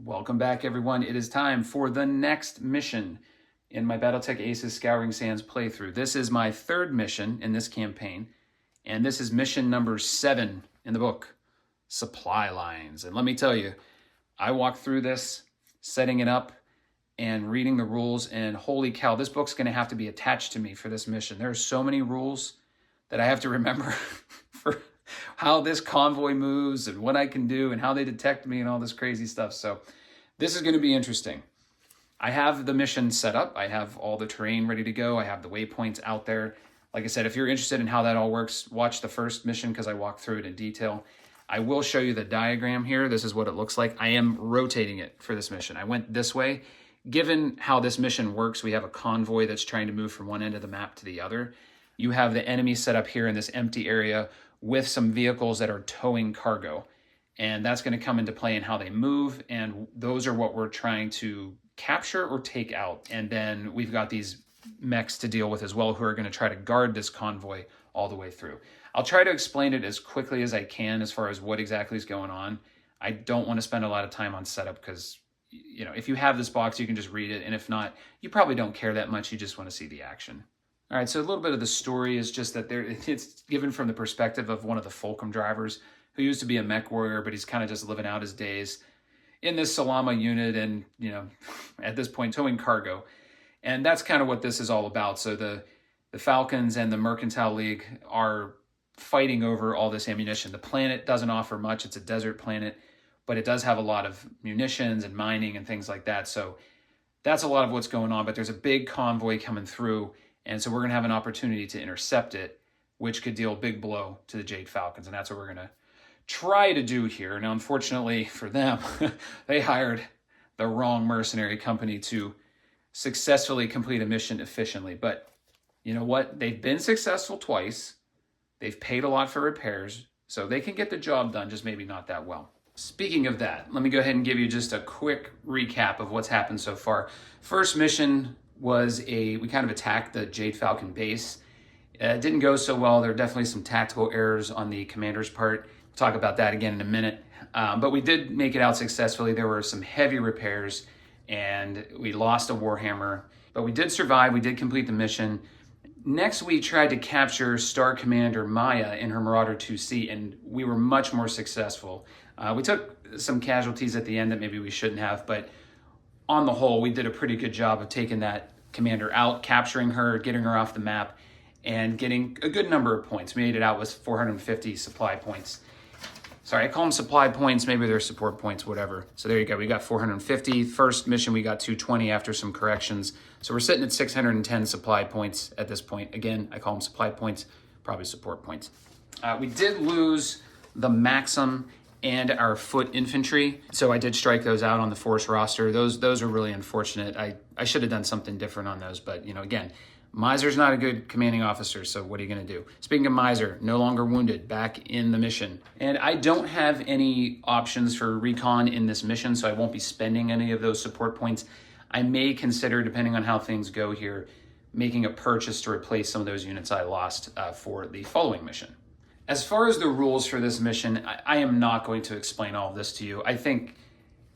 Welcome back, everyone. It is time for the next mission in my BattleTech Aces Scouring Sands playthrough. This is my third mission in this campaign, and this is mission number 7 in the book, Supply Lines. And let me tell you, I walked through this, setting it up and reading the rules, and holy cow, this book's going to have to be attached to me for this mission. There are so many rules that I have to remember for how this convoy moves and what I can do and how they detect me and all this crazy stuff. So this is going to be interesting. I have the mission set up. I have all the terrain ready to go. I have the waypoints out there. Like I said, if you're interested in how that all works, watch the first mission because I walk through it in detail. I will show you the diagram here. This is what it looks like. I am rotating it for this mission. I went this way. Given how this mission works, we have a convoy that's trying to move from one end of the map to the other. You have the enemy set up here in this empty area with some vehicles that are towing cargo. And that's going to come into play in how they move. And those are what we're trying to capture or take out. And then we've got these mechs to deal with as well who are going to try to guard this convoy all the way through. I'll try to explain it as quickly as I can as far as what exactly is going on. I don't want to spend a lot of time on setup because, you know, if you have this box, you can just read it. And if not, you probably don't care that much. You just want to see the action. All right, so a little bit of the story is just that it's given from the perspective of one of the Fulcrum drivers who used to be a mech warrior, but he's kind of just living out his days in this Salama unit and, you know, at this point, towing cargo. And that's kind of what this is all about. So the Falcons and the Mercantile League are fighting over all this ammunition. The planet doesn't offer much. It's a desert planet, but it does have a lot of munitions and mining and things like that. So that's a lot of what's going on, but there's a big convoy coming through. And so we're going to have an opportunity to intercept it, which could deal a big blow to the Jade Falcons. And that's what we're going to try to do here. Now, unfortunately for them, they hired the wrong mercenary company to successfully complete a mission efficiently. But you know what? They've been successful twice. They've paid a lot for repairs, so they can get the job done, just maybe not that well. Speaking of that, let me go ahead and give you just a quick recap of what's happened so far. First mission was we kind of attacked the Jade Falcon base. It didn't go so well. There are definitely some tactical errors on the commander's part. We'll talk about that again in a minute. But we did make it out successfully. There were some heavy repairs and we lost a Warhammer, but we did survive. We did complete the mission. Next, we tried to capture Star Commander Maya in her Marauder 2C, and we were much more successful. We took some casualties at the end that maybe we shouldn't have, but on the whole, we did a pretty good job of taking that commander out, capturing her, getting her off the map, and getting a good number of points. We made it out with 450 supply points. Sorry, I call them supply points. Maybe they're support points, whatever. So there you go. We got 450. First mission, we got 220 after some corrections. So we're sitting at 610 supply points at this point. Again, I call them supply points, probably support points. We did lose the Maxim and our foot infantry. So I did strike those out on the force roster. Those are really unfortunate. I should have done something different on those, but you know, again, Miser's not a good commanding officer, so what are you gonna do? Speaking of Miser, no longer wounded, back in the mission. And I don't have any options for recon in this mission, so I won't be spending any of those support points. I may consider, depending on how things go here, making a purchase to replace some of those units I lost for the following mission. As far as the rules for this mission, I am not going to explain all of this to you. I think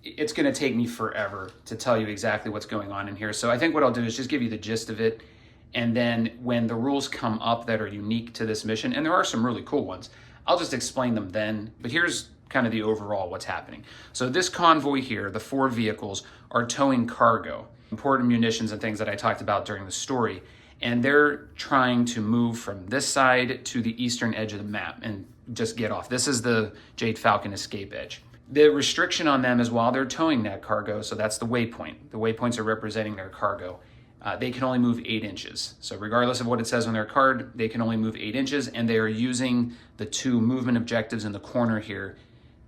it's gonna take me forever to tell you exactly what's going on in here. So I think what I'll do is just give you the gist of it. And then when the rules come up that are unique to this mission, and there are some really cool ones, I'll just explain them then. But here's kind of the overall what's happening. So this convoy here, the 4 vehicles, are towing cargo, important munitions and things that I talked about during the story. And they're trying to move from this side to the eastern edge of the map and just get off. This is the Jade Falcon escape edge. The restriction on them is while they're towing that cargo, so that's the waypoint. The waypoints are representing their cargo. They can only move 8 inches. So regardless of what it says on their card, they can only move 8 inches, and they are using the 2 movement objectives in the corner here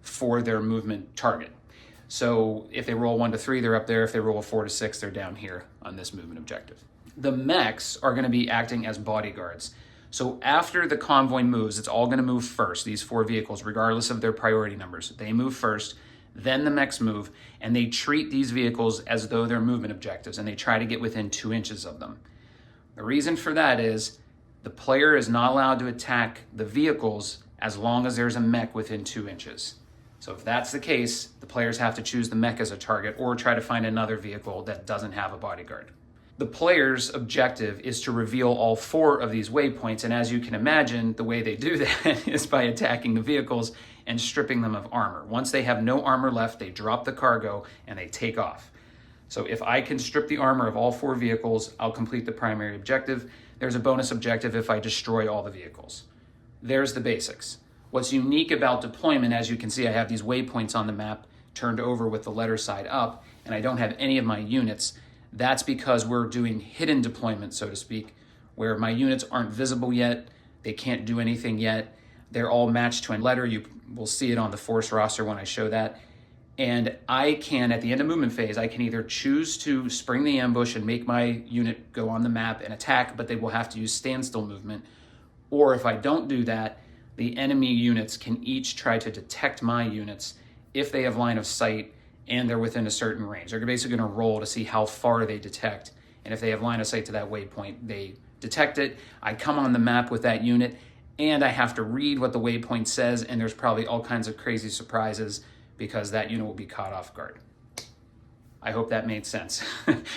for their movement target. So if they roll 1 to 3, they're up there. If they roll 4 to 6, they're down here on this movement objective. The mechs are going to be acting as bodyguards. So after the convoy moves, it's all going to move first, these 4 vehicles, regardless of their priority numbers. They move first. Then the mechs move, and they treat these vehicles as though they're movement objectives, and they try to get within 2 inches of them. The reason for that is the player is not allowed to attack the vehicles as long as there's a mech within 2 inches. So if that's the case, the players have to choose the mech as a target or try to find another vehicle that doesn't have a bodyguard. The player's objective is to reveal all 4 of these waypoints, and as you can imagine, the way they do that is by attacking the vehicles and stripping them of armor. Once they have no armor left, they drop the cargo and they take off. So if I can strip the armor of all 4 vehicles, I'll complete the primary objective. There's a bonus objective if I destroy all the vehicles. There's the basics. What's unique about deployment, as you can see, I have these waypoints on the map turned over with the letter side up, and I don't have any of my units. That's because we're doing hidden deployment, so to speak, where my units aren't visible yet, they can't do anything yet. They're all matched to a letter. You will see it on the force roster when I show that. And I can, at the end of movement phase, I can either choose to spring the ambush and make my unit go on the map and attack, but they will have to use standstill movement. Or if I don't do that, the enemy units can each try to detect my units if they have line of sight and they're within a certain range. They're basically going to roll to see how far they detect. And if they have line of sight to that waypoint, they detect it. I come on the map with that unit, and I have to read what the waypoint says, and there's probably all kinds of crazy surprises because that unit will be caught off guard. I hope that made sense.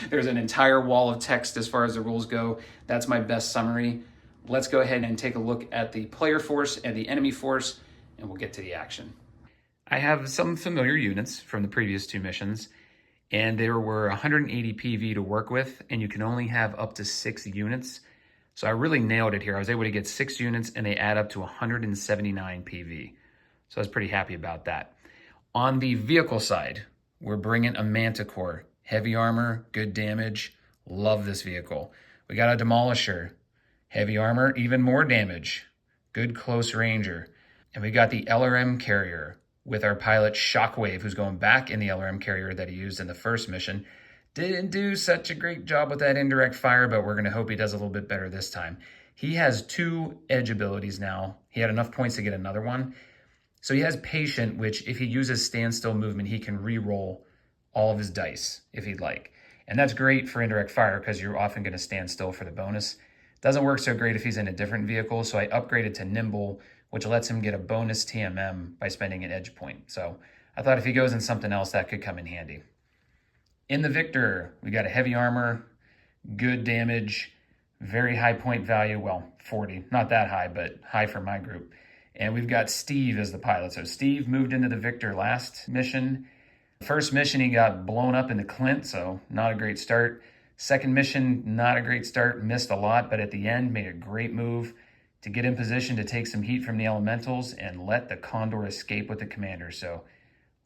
There's an entire wall of text as far as the rules go. That's my best summary. Let's go ahead and take a look at the player force and the enemy force, and we'll get to the action. I have some familiar units from the previous 2 missions, and there were 180 PV to work with, and you can only have up to 6 units. So I really nailed it here. I was able to get 6 units, and they add up to 179 PV. So I was pretty happy about that. On the vehicle side, we're bringing a Manticore. Heavy armor, good damage. Love this vehicle. We got a Demolisher. Heavy armor, even more damage. Good close ranger. And we got the LRM carrier with our pilot Shockwave, who's going back in the LRM carrier that he used in the first mission. Didn't do such a great job with that indirect fire, but we're going to hope he does a little bit better this time. He has 2 edge abilities now. He had enough points to get another one. So he has Patient, which if he uses standstill movement, he can re-roll all of his dice if he'd like. And that's great for indirect fire because you're often going to stand still for the bonus. Doesn't work so great if he's in a different vehicle, so I upgraded to Nimble, which lets him get a bonus TMM by spending an edge point. So I thought if he goes in something else, that could come in handy. In the Victor, we got a heavy armor, good damage, very high point value, well, 40, not that high, but high for my group. And we've got Steve as the pilot. So Steve moved into the Victor last mission. First mission, he got blown up into Clint, so not a great start. Second mission, not a great start, missed a lot, but at the end made a great move to get in position to take some heat from the elementals and let the Condor escape with the commander. So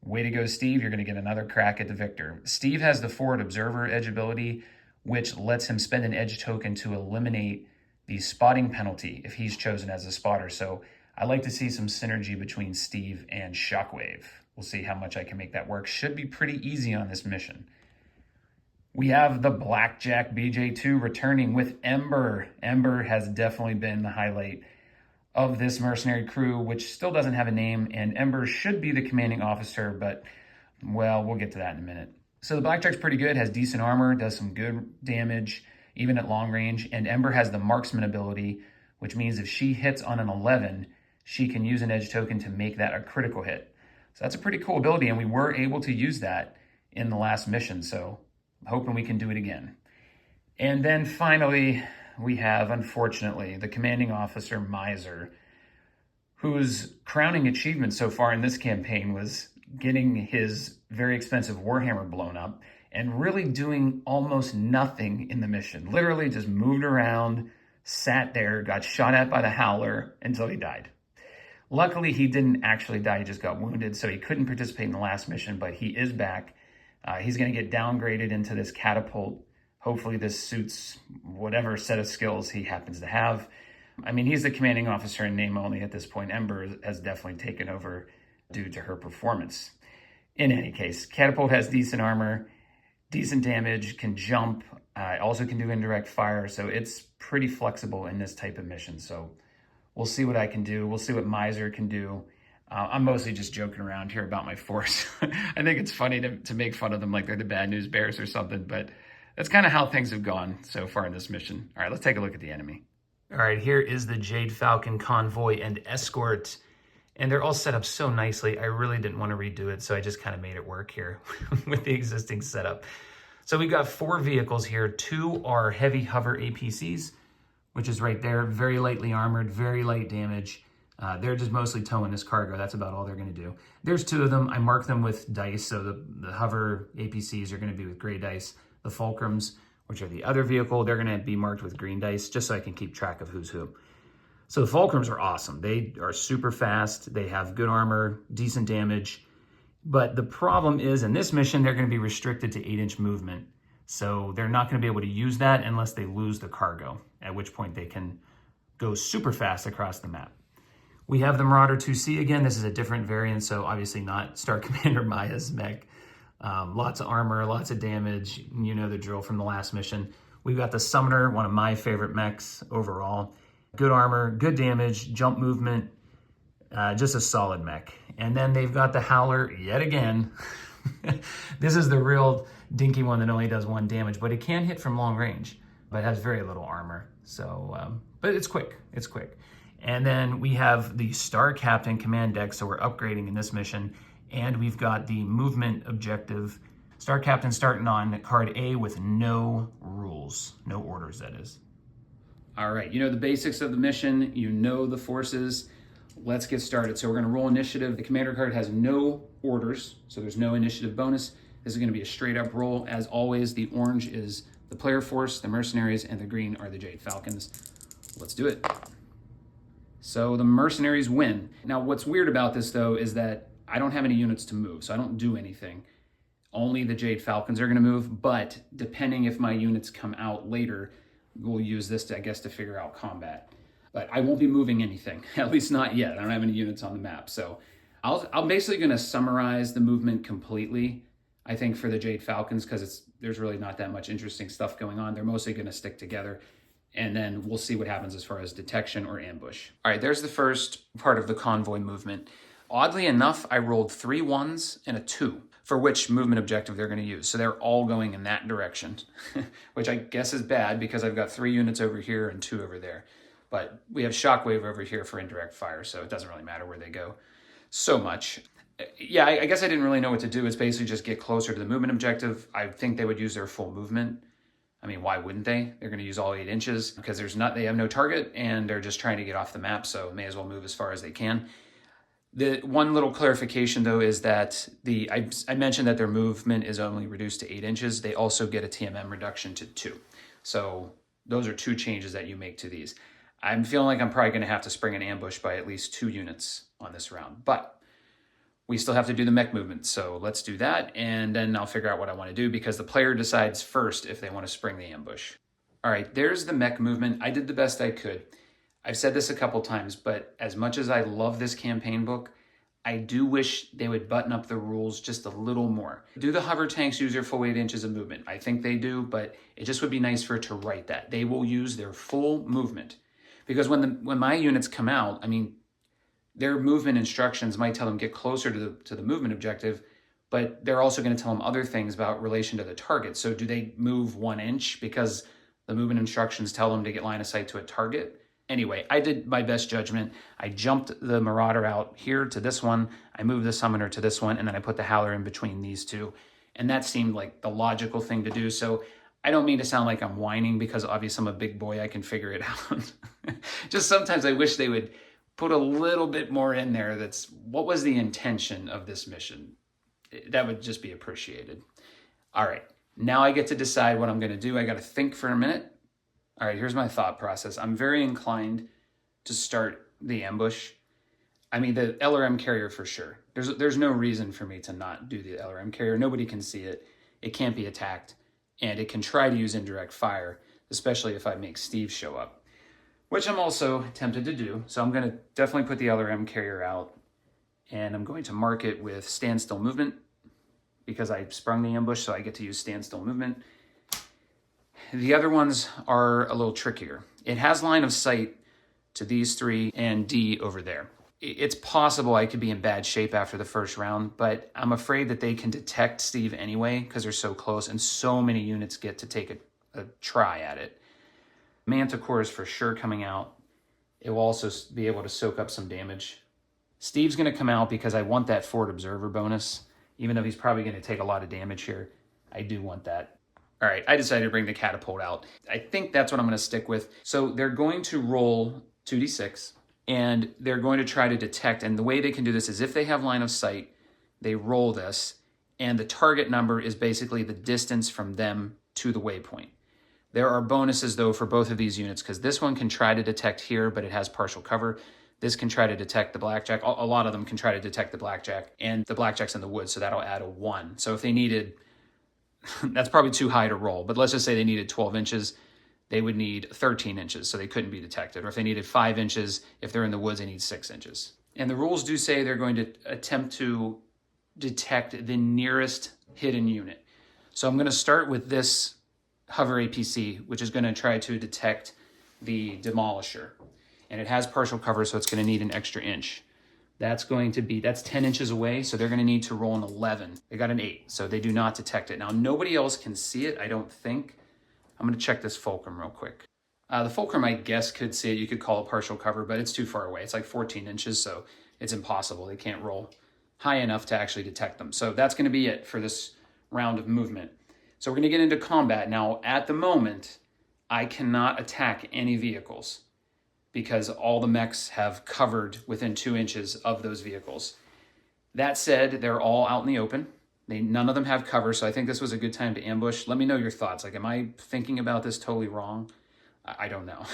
way to go, Steve. You're going to get another crack at the Victor. Steve has the Forward Observer edge ability, which lets him spend an edge token to eliminate the spotting penalty if he's chosen as a spotter. So I like to see some synergy between Steve and Shockwave. We'll see how much I can make that work. Should be pretty easy on this mission. We have the Blackjack BJ2 returning with Ember. Ember has definitely been the highlight of this mercenary crew, which still doesn't have a name, and Ember should be the commanding officer, but, well, we'll get to that in a minute. So the Blackjack's pretty good, has decent armor, does some good damage, even at long range, and Ember has the marksman ability, which means if she hits on an 11, she can use an edge token to make that a critical hit. So that's a pretty cool ability, and we were able to use that in the last mission, so I'm hoping we can do it again. And then finally, we have, unfortunately, the commanding officer, Miser, whose crowning achievement so far in this campaign was getting his very expensive Warhammer blown up and really doing almost nothing in the mission. Literally just moved around, sat there, got shot at by the Howler until he died. Luckily, he didn't actually die. He just got wounded, so he couldn't participate in the last mission, but he is back. He's going to get downgraded into this catapult. Hopefully this suits whatever set of skills he happens to have. I mean, he's the commanding officer in name only at this point. Ember has definitely taken over due to her performance. In any case, catapult has decent armor, decent damage, can jump, also can do indirect fire, so it's pretty flexible in this type of mission. So we'll see what I can do. We'll see what Miser can do. I'm mostly just joking around here about my force. I think it's funny to make fun of them like they're the bad news bears or something, but that's kind of how things have gone so far in this mission. All right, let's take a look at the enemy. All right, here is the Jade Falcon convoy and escort. And they're all set up so nicely. I really didn't want to redo it, so I just kind of made it work here with the existing setup. So we've got 4 vehicles here. 2 are heavy hover APCs, which is right there, very lightly armored, very light damage. They're just mostly towing this cargo. That's about all they're going to do. There's 2 of them. I marked them with dice, so the hover APCs are going to be with gray dice. The Fulcrums, which are the other vehicle, they're going to be marked with green dice, just so I can keep track of who's who. So the Fulcrums are awesome. They are super fast. They have good armor, decent damage. But the problem is, in this mission, they're going to be restricted to 8-inch movement. So they're not going to be able to use that unless they lose the cargo, at which point they can go super fast across the map. We have the Marauder 2C again. This is a different variant, so obviously not Star Commander Maya's mech. Lots of armor, lots of damage. You know the drill from the last mission. We've got the Summoner, one of my favorite mechs overall. Good armor, good damage, jump movement, just a solid mech. And then they've got the Howler yet again. This is the real dinky one that only does 1 damage, but it can hit from long range, but has very little armor. So, but it's quick, it's quick. And then we have the Star Captain command deck, so we're upgrading in this mission. And we've got the movement objective. Star Captain starting on card A with no rules, no orders, that is. All right, you know the basics of the mission, you know the forces. Let's get started. So we're going to roll initiative. The commander card has no orders, so there's no initiative bonus. This is going to be a straight up roll. As always, the orange is the player force, the mercenaries, and the green are the Jade Falcons. Let's do it. So the mercenaries win. Now, what's weird about this, though, is that I don't have any units to move, so I don't do anything. Only the Jade Falcons are going to move, but depending if my units come out later, we'll use this, to, I guess, to figure out combat. But I won't be moving anything, at least not yet. I don't have any units on the map. So I'm basically going to summarize the movement completely, I think, for the Jade Falcons, because there's really not that much interesting stuff going on. They're mostly going to stick together. And then we'll see what happens as far as detection or ambush. All right, there's the first part of the convoy movement. Oddly enough, I rolled 3 1s and a 2 for which movement objective they're going to use. So they're all going in that direction, which I guess is bad because I've got 3 units over here and 2 over there. But we have Shockwave over here for indirect fire, so it doesn't really matter where they go so much. Yeah, I guess I didn't really know what to do. It's basically just get closer to the movement objective. I think they would use their full movement. I mean, why wouldn't they? They're going to use all 8 inches because they have no target and they're just trying to get off the map, so may as well move as far as they can. The one little clarification, though, is that I mentioned that their movement is only reduced to 8 inches. They also get a TMM reduction to 2. So those are 2 changes that you make to these. I'm feeling like I'm probably going to have to spring an ambush by at least 2 units on this round, but we still have to do the mech movement. So let's do that, and then I'll figure out what I want to do because the player decides first if they want to spring the ambush. All right, there's the mech movement. I did the best I could. I've said this a couple times, but as much as I love this campaign book, I do wish they would button up the rules just a little more. Do the hover tanks use their full 8 inches of movement? I think they do, but it just would be nice for it to write that. They will use their full movement. Because when my units come out, I mean, their movement instructions might tell them get closer to the movement objective, but they're also going to tell them other things about relation to the target. So do they move 1 inch because the movement instructions tell them to get line of sight to a target? Anyway, I did my best judgment. I jumped the Marauder out here to this one. I moved the Summoner to this one, and then I put the Howler in between these 2. And that seemed like the logical thing to do. So I don't mean to sound like I'm whining because obviously I'm a big boy. I can figure it out. Just sometimes I wish they would put a little bit more in there. That's what was the intention of this mission. That would just be appreciated. All right, now I get to decide what I'm going to do. I got to think for a minute. All right, here's my thought process. I'm very inclined to start the ambush. I mean, the LRM carrier for sure. There's no reason for me to not do the LRM carrier. Nobody can see it. It can't be attacked. And it can try to use indirect fire, especially if I make Steve show up, which I'm also tempted to do. So I'm going to definitely put the LRM carrier out, and I'm going to mark it with standstill movement because I sprung the ambush, so I get to use standstill movement. The other ones are a little trickier. It has line of sight to these 3 and D over there. It's possible I could be in bad shape after the first round, but I'm afraid that they can detect Steve anyway because they're so close and so many units get to take a try at it. Manticore is for sure coming out. It will also be able to soak up some damage. Steve's going to come out because I want that forward observer bonus. Even though he's probably going to take a lot of damage here, I do want that. All right, I decided to bring the catapult out. I think that's what I'm going to stick with. So they're going to roll 2d6, and they're going to try to detect. And the way they can do this is if they have line of sight, they roll this, and the target number is basically the distance from them to the waypoint. There are bonuses, though, for both of these units, because this one can try to detect here, but it has partial cover. This can try to detect the blackjack. A lot of them can try to detect the blackjack, and the blackjack's in the woods, so that'll add a 1. So if they needed, that's probably too high to roll, but let's just say they needed 12 inches, they would need 13 inches, so they couldn't be detected. Or if they needed 5 inches, if they're in the woods, they need 6 inches. And the rules do say they're going to attempt to detect the nearest hidden unit. So I'm going to start with this hover APC, which is going to try to detect the Demolisher. And it has partial cover, so it's going to need an extra inch. That's 10 inches away, so they're going to need to roll an 11. They got an 8, so they do not detect it. Now, nobody else can see it, I don't think. I'm going to check this fulcrum real quick. The fulcrum, I guess, could see it. You could call it partial cover, but it's too far away. It's like 14 inches, so it's impossible. They can't roll high enough to actually detect them. So that's going to be it for this round of movement. So we're going to get into combat. Now, at the moment, I cannot attack any vehicles, because all the mechs have covered within 2 inches of those vehicles. That said, they're all out in the open. None of them have cover, so I think this was a good time to ambush. Let me know your thoughts. Like, am I thinking about this totally wrong? I don't know.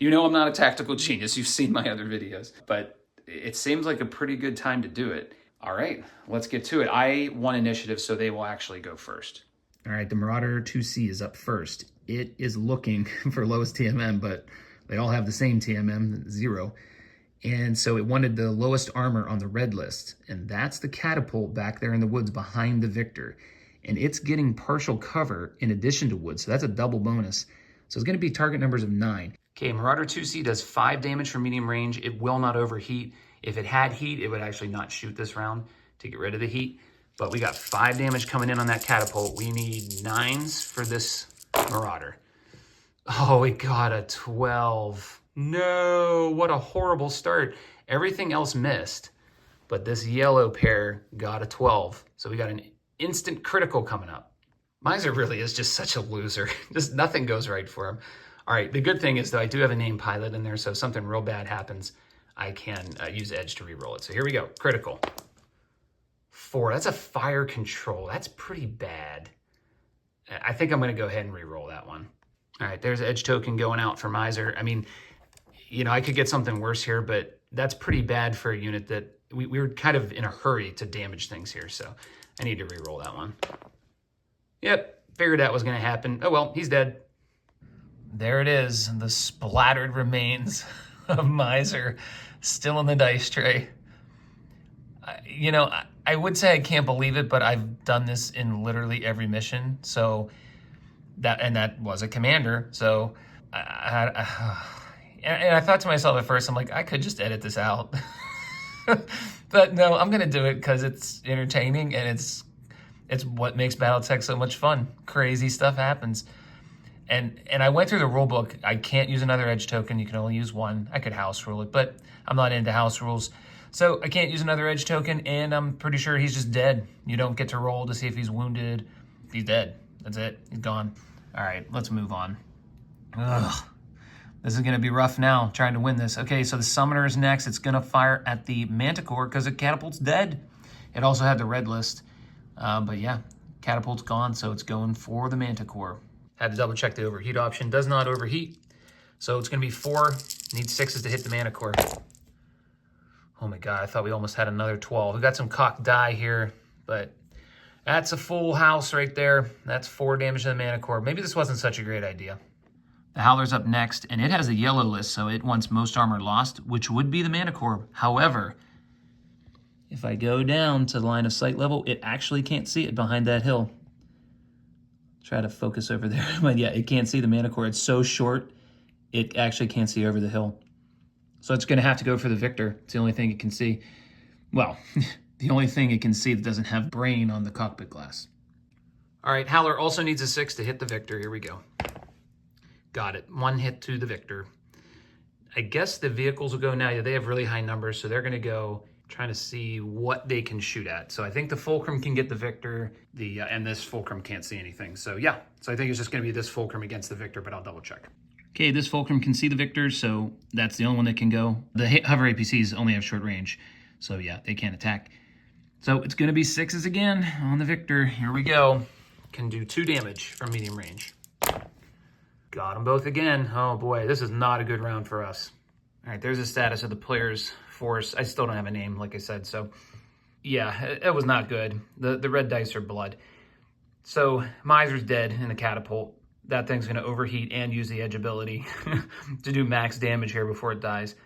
You know I'm not a tactical genius. You've seen my other videos. But it seems like a pretty good time to do it. All right, let's get to it. I won initiative, so they will actually go first. All right, the Marauder 2C is up first. It is looking for lowest TMM, but they all have the same TMM, 0. And so it wanted the lowest armor on the red list. And that's the catapult back there in the woods behind the Victor. And it's getting partial cover in addition to wood. So that's a double bonus. So it's going to be target numbers of 9. Okay, Marauder 2C does 5 damage from medium range. It will not overheat. If it had heat, it would actually not shoot this round to get rid of the heat. But we got 5 damage coming in on that catapult. We need 9s for this Marauder. Oh, it got a 12. No, what a horrible start. Everything else missed, but this yellow pair got a 12. So we got an instant critical coming up. Miser really is just such a loser. Just nothing goes right for him. All right, the good thing is, though, I do have a named pilot in there, so if something real bad happens, I can use Edge to re-roll it. So here we go, critical. 4, that's a fire control. That's pretty bad. I think I'm gonna go ahead and re-roll that one. All right, there's Edge token going out for Miser. I mean, you know, I could get something worse here, but that's pretty bad for a unit that we were kind of in a hurry to damage things here, so I need to re-roll that one. Yep, figured that was going to happen. Oh, well, he's dead. There it is, the splattered remains of Miser still in the dice tray. You know, I would say I can't believe it, but I've done this in literally every mission, so that was a commander, so and I thought to myself at first, I'm like, I could just edit this out. But no, I'm going to do it because it's entertaining and it's what makes BattleTech so much fun. Crazy stuff happens. And I went through the rule book. I can't use another Edge token. You can only use one. I could house rule it, but I'm not into house rules. So I can't use another Edge token, and I'm pretty sure he's just dead. You don't get to roll to see if he's wounded. He's dead. That's it. He's gone. All right, let's move on. Ugh. This is going to be rough now, trying to win this. Okay, so the Summoner is next. It's going to fire at the Manticore because the Catapult's dead. It also had the red list. But yeah, Catapult's gone, so it's going for the Manticore. Had to double check the overheat option. Does not overheat. So it's going to be 4. Needs 6s to hit the Manticore. Oh my god, I thought we almost had another 12. We got some cocked die here, but that's a full house right there. That's 4 damage to the Manticore. Maybe this wasn't such a great idea. The Howler's up next, and it has a yellow list, so it wants most armor lost, which would be the Manticore. However, if I go down to the line of sight level, it actually can't see it behind that hill. Try to focus over there, but yeah, it can't see the Manticore. It's so short, it actually can't see over the hill. So it's going to have to go for the Victor. It's the only thing it can see. Well, the only thing it can see that doesn't have brain on the cockpit glass. All right, Howler also needs a 6 to hit the Victor. Here we go. Got it. 1 hit to the Victor. I guess the vehicles will go now. Yeah, they have really high numbers, so they're going to go trying to see what they can shoot at. So I think the Fulcrum can get the Victor, and this Fulcrum can't see anything. So yeah, so I think it's just going to be this Fulcrum against the Victor, but I'll double check. Okay, this Fulcrum can see the Victor, so that's the only one that can go. The hover APCs only have short range, so yeah, they can't attack. So it's going to be 6s again on the Victor. Here we go. Can do 2 damage from medium range. Got them both again. Oh boy, this is not a good round for us. All right, there's the status of the player's force. I still don't have a name, like I said, so yeah, it was not good. The red dice are blood. So Miser's dead in the catapult. That thing's going to overheat and use the edge ability to do max damage here before it dies.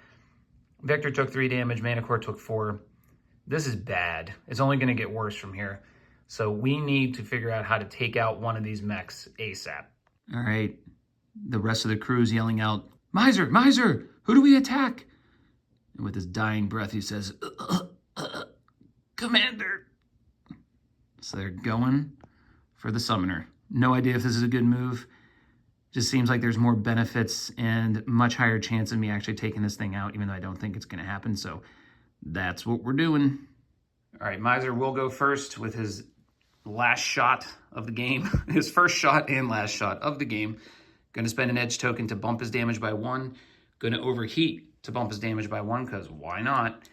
Victor took 3 damage, Manicore took 4. This is bad. It's only going to get worse from here. So we need to figure out how to take out one of these mechs ASAP. All right. The rest of the crew is yelling out, Miser, Miser, who do we attack? And with his dying breath, he says, Commander. So they're going for the summoner. No idea if this is a good move. Just seems like there's more benefits and much higher chance of me actually taking this thing out, even though I don't think it's going to happen. So that's what we're doing. All right, Miser will go first with his last shot of the game. His first shot and last shot of the game. Going to spend an edge token to bump his damage by 1. Going to overheat to bump his damage by 1, because why not?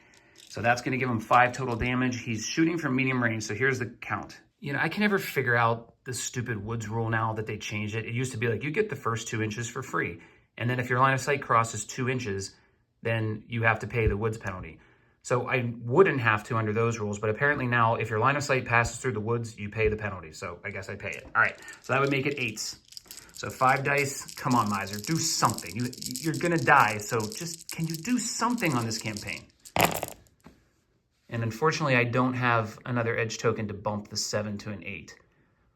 So that's going to give him 5 total damage. He's shooting from medium range, so here's the count. You know, I can never figure out the stupid woods rule now that they changed it. It used to be like, you get the first 2 inches for free. And then if your line of sight crosses 2 inches, then you have to pay the woods penalty. So I wouldn't have to under those rules, but apparently now, if your line of sight passes through the woods, you pay the penalty. So I guess I pay it. All right, so that would make it 8s. So 5 dice. Come on, Miser, do something. You're gonna die, so just, can you do something on this campaign? And unfortunately, I don't have another edge token to bump the 7 to an 8.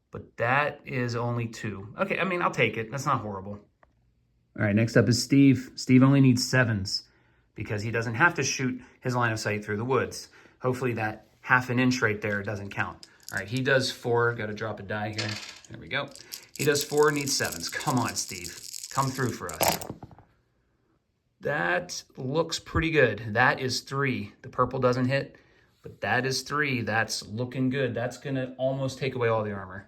But that is only 2. Okay, I mean, I'll take it. That's not horrible. All right, next up is Steve. Steve only needs 7s because he doesn't have to shoot his line of sight through the woods. Hopefully that half an inch right there doesn't count. All right, he does 4. Got to drop a die here. There we go. He does 4, needs 7s. Come on, Steve. Come through for us. That looks pretty good. That is 3. The purple doesn't hit, but that is 3. That's looking good. That's going to almost take away all the armor.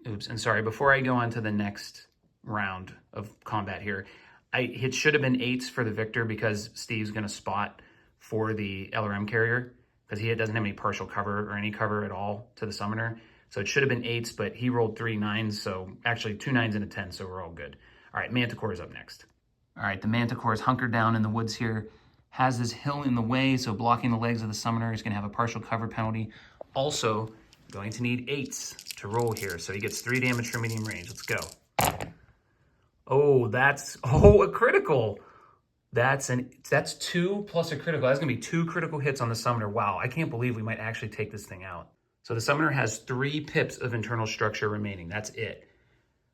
Oops, and sorry, before I go on to the next round of combat here, it should have been 8s for the Victor because Steve's going to spot for the LRM carrier because he doesn't have any partial cover or any cover at all to the summoner. So it should have been 8s, but he rolled 3 9s, so actually 2 9s and a 10, so we're all good. All right, Manticore is up next. All right, the Manticore is hunkered down in the woods here, has this hill in the way, so blocking the legs of the summoner is going to have a partial cover penalty. Also, going to need 8s to roll here, so he gets 3 damage from medium range. Let's go. Oh, that's a critical. That's 2 plus a critical. That's going to be 2 critical hits on the summoner. Wow, I can't believe we might actually take this thing out. So the summoner has 3 pips of internal structure remaining. That's it.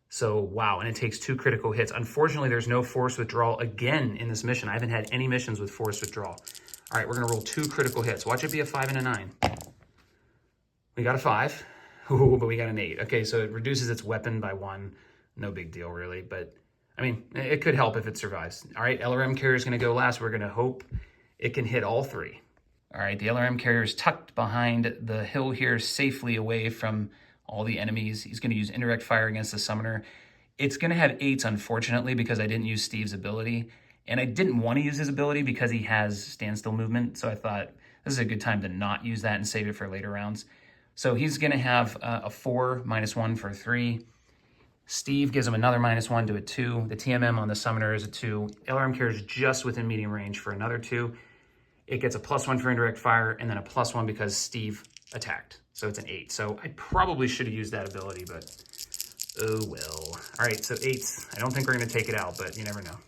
So, wow, and it takes 2 critical hits. Unfortunately, there's no force withdrawal again in this mission. I haven't had any missions with force withdrawal. All right, we're going to roll 2 critical hits. Watch it be a 5 and a 9. We got a 5. Ooh, but we got an 8. Okay, so it reduces its weapon by 1. No big deal, really. But, I mean, it could help if it survives. All right, LRM carrier is going to go last. We're going to hope it can hit all 3. All right, the LRM carrier is tucked behind the hill here, safely away from all the enemies. He's going to use indirect fire against the summoner. It's going to have 8s, unfortunately, because I didn't use Steve's ability. And I didn't want to use his ability because he has standstill movement. So I thought this is a good time to not use that and save it for later rounds. So he's going to have a 4, -1 for 3. Steve gives him another -1 to a 2. The TMM on the summoner is a 2. LRM carrier is just within medium range for another 2. It gets a +1 for indirect fire and then a +1 because Steve attacked. So it's an 8. So I probably should have used that ability, but oh well. All right, so 8s. I don't think we're going to take it out, but you never know.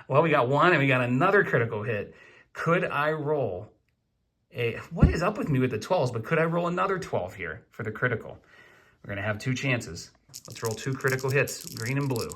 Well, we got 1 and we got another critical hit. Could I roll what is up with me with the 12s, but could I roll another 12 here for the critical? We're going to have 2 chances. Let's roll 2 critical hits, green and blue.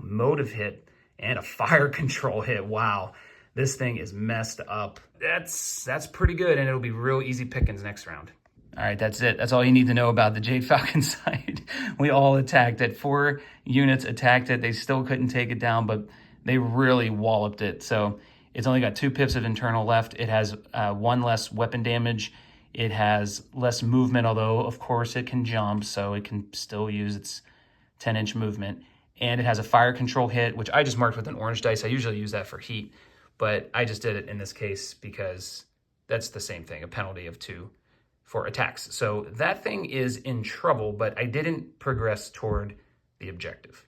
Motive hit and a fire control hit. Wow, this thing is messed up. That's pretty good, and it'll be real easy pickings next round. All right, that's it. That's all you need to know about the Jade Falcon side. We all attacked it. 4 units attacked it. They still couldn't take it down, but they really walloped it. So it's only got 2 pips of internal left. It has 1 less weapon damage. It has less movement, although, of course, it can jump, so it can still use its 10-inch movement. And it has a fire control hit, which I just marked with an orange dice. I usually use that for heat, but I just did it in this case because that's the same thing, a penalty of 2 for attacks. So that thing is in trouble, but I didn't progress toward the objective.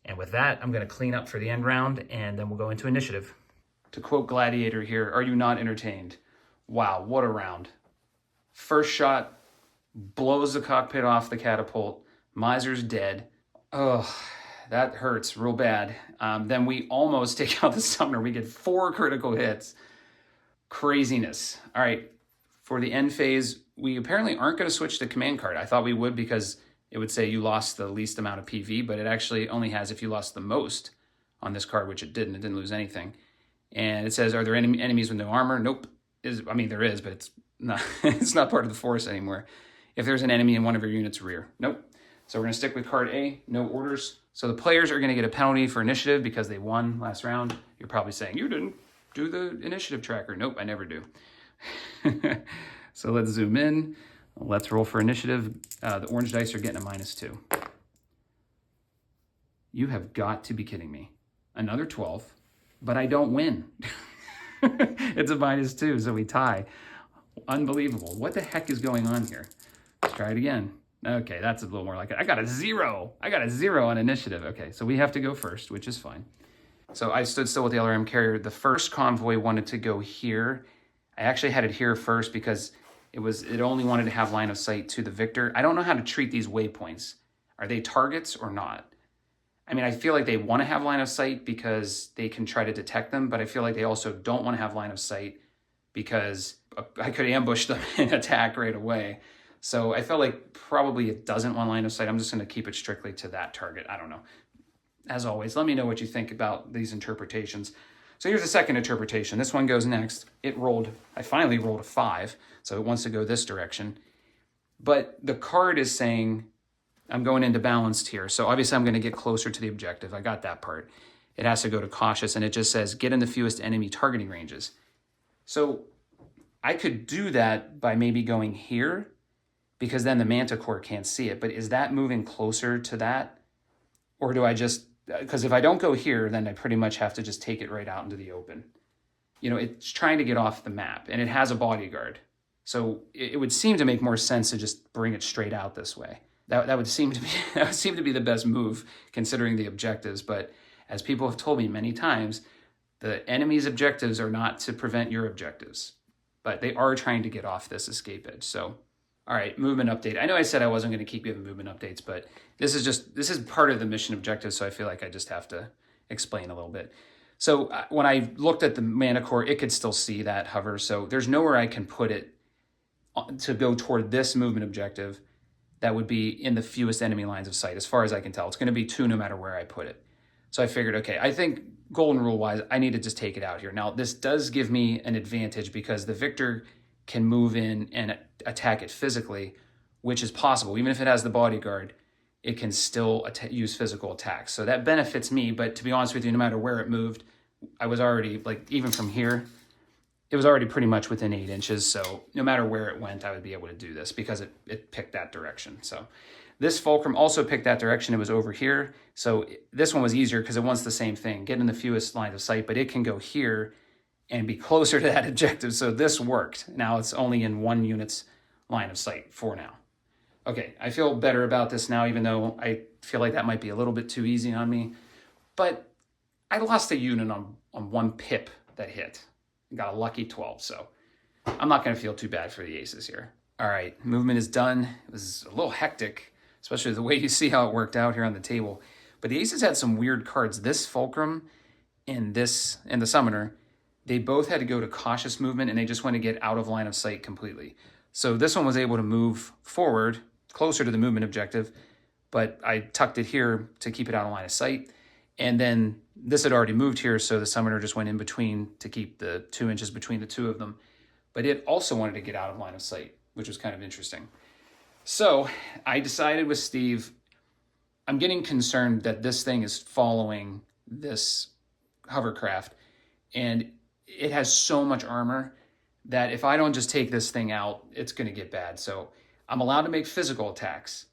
And with that, I'm going to clean up for the end round, and then we'll go into initiative. To quote Gladiator here, are you not entertained? Wow, what a round. First shot blows the cockpit off the catapult. Miser's dead. Oh, that hurts real bad. Then we almost take out the summoner. We get 4 critical hits. Craziness. All right. For the end phase, we apparently aren't going to switch to command card. I thought we would because it would say you lost the least amount of PV, but it actually only has if you lost the most on this card, which it didn't. It didn't lose anything. And it says, are there any enemies with no armor? Nope. There is, but it's not, it's not part of the force anymore. If there's an enemy in one of your units' rear. Nope. So we're going to stick with card A, no orders. So the players are going to get a penalty for initiative because they won last round. You're probably saying, you didn't do the initiative tracker. Nope, I never do. So let's zoom in. Let's roll for initiative. The orange dice are getting a -2. You have got to be kidding me. Another 12, but I don't win. It's a -2, so we tie. Unbelievable. What the heck is going on here? Let's try it again. Okay, that's a little more like it. I got a 0. I got a 0 on initiative. Okay, so we have to go first, which is fine. So I stood still with the LRM carrier. The first convoy wanted to go here. I actually had it here first because it only wanted to have line of sight to the victor. I don't know how to treat these waypoints. Are they targets or not? I mean, I feel like they want to have line of sight because they can try to detect them, but I feel like they also don't want to have line of sight because I could ambush them and attack right away. So I felt like probably it doesn't want line of sight. I'm just going to keep it strictly to that target. I don't know. As always, let me know what you think about these interpretations. So here's the second interpretation. This one goes next. I finally rolled a 5, so it wants to go this direction. But the card is saying I'm going into balanced here. So obviously I'm going to get closer to the objective. I got that part. It has to go to cautious, and it just says get in the fewest enemy targeting ranges. So I could do that by maybe going here, because then the Manticore can't see it. But is that moving closer to that? Or do I just, because if I don't go here, then I pretty much have to just take it right out into the open. You know, it's trying to get off the map, and it has a bodyguard. So it would seem to make more sense to just bring it straight out this way. That would seem to be the best move considering the objectives. But as people have told me many times, the enemy's objectives are not to prevent your objectives, but they are trying to get off this escape edge. So, all right, movement update. I know I said I wasn't going to keep giving movement updates, but this is part of the mission objective, so I feel like I just have to explain a little bit. So when I looked at the Manticore, it could still see that hover, so there's nowhere I can put it to go toward this movement objective that would be in the fewest enemy lines of sight, as far as I can tell. It's going to be 2 no matter where I put it. So I figured, okay, I think golden rule-wise, I need to just take it out here. Now, this does give me an advantage because the victor can move in and attack it physically, which is possible. Even if it has the bodyguard, it can still use physical attacks. So that benefits me, but to be honest with you, no matter where it moved, I was already, like, even from here, it was already pretty much within 8 inches. So no matter where it went, I would be able to do this because it picked that direction. So this fulcrum also picked that direction. It was over here. So this one was easier because it wants the same thing, get in the fewest lines of sight, but it can go here and be closer to that objective. So this worked. Now it's only in 1 unit's line of sight for now. Okay, I feel better about this now, even though I feel like that might be a little bit too easy on me. But I lost a unit on 1 pip that hit. Got a lucky 12, so I'm not going to feel too bad for the aces here. All right, movement is done. It was a little hectic, especially the way you see how it worked out here on the table. But the aces had some weird cards. This fulcrum and the summoner, they both had to go to cautious movement, and they just want to get out of line of sight completely. So this one was able to move forward closer to the movement objective, but I tucked it here to keep it out of line of sight. And then this had already moved here, so the summoner just went in between to keep the 2 inches between the two of them. But it also wanted to get out of line of sight. which was kind of interesting. So I decided with Steve, I'm getting concerned that this thing is following this hovercraft, and it has so much armor that if I don't just take this thing out, it's going to get bad. So I'm allowed to make physical attacks,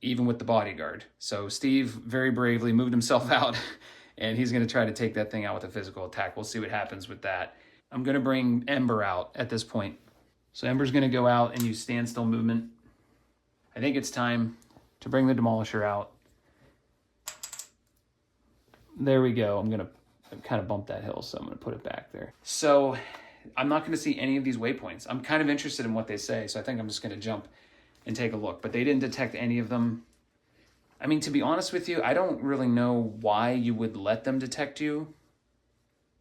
even with the bodyguard. So Steve very bravely moved himself out, and he's going to try to take that thing out with a physical attack. We'll see what happens with that. I'm going to bring Ember out at this point. So Ember's going to go out and use standstill movement. I think it's time to bring the Demolisher out. There we go. I'm going to kind of bump that hill, so I'm going to put it back there. So I'm not going to see any of these waypoints. I'm kind of interested in what they say, so I think I'm just going to jump and take a look. But they didn't detect any of them. I mean, to be honest with you, I don't really know why you would let them detect you.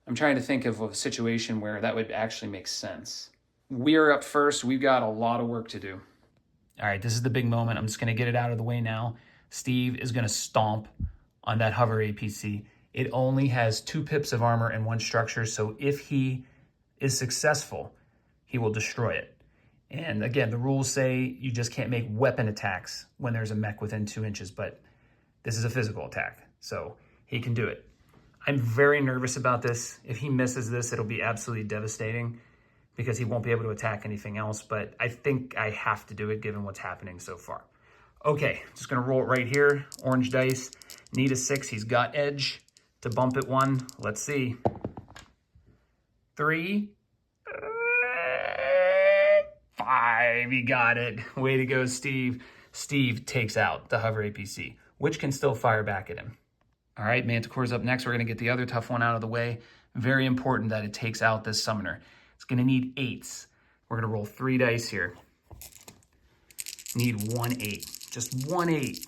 I'm trying to think of a situation where that would actually make sense. We're up first. We've got a lot of work to do. All right, this is the big moment. I'm just going to get it out of the way now. Steve is going to stomp on that hover APC. It only has 2 pips of armor and 1 structure, so if he is successful, he will destroy it. And again, the rules say you just can't make weapon attacks when there's a mech within 2 inches, but this is a physical attack, so he can do it. I'm very nervous about this. If he misses this, it'll be absolutely devastating because he won't be able to attack anything else, but I think I have to do it given what's happening so far. Okay, just gonna roll it right here. Orange dice, need a 6, he's got edge to bump it 1. Let's see. 3, 5, he got it. Way to go, Steve. Steve takes out the hover APC, which can still fire back at him. All right, Manticore's up next. We're gonna get the other tough one out of the way. Very important that it takes out this summoner. It's gonna need 8s. We're gonna roll 3 dice here. Need 1 8, just 1 8.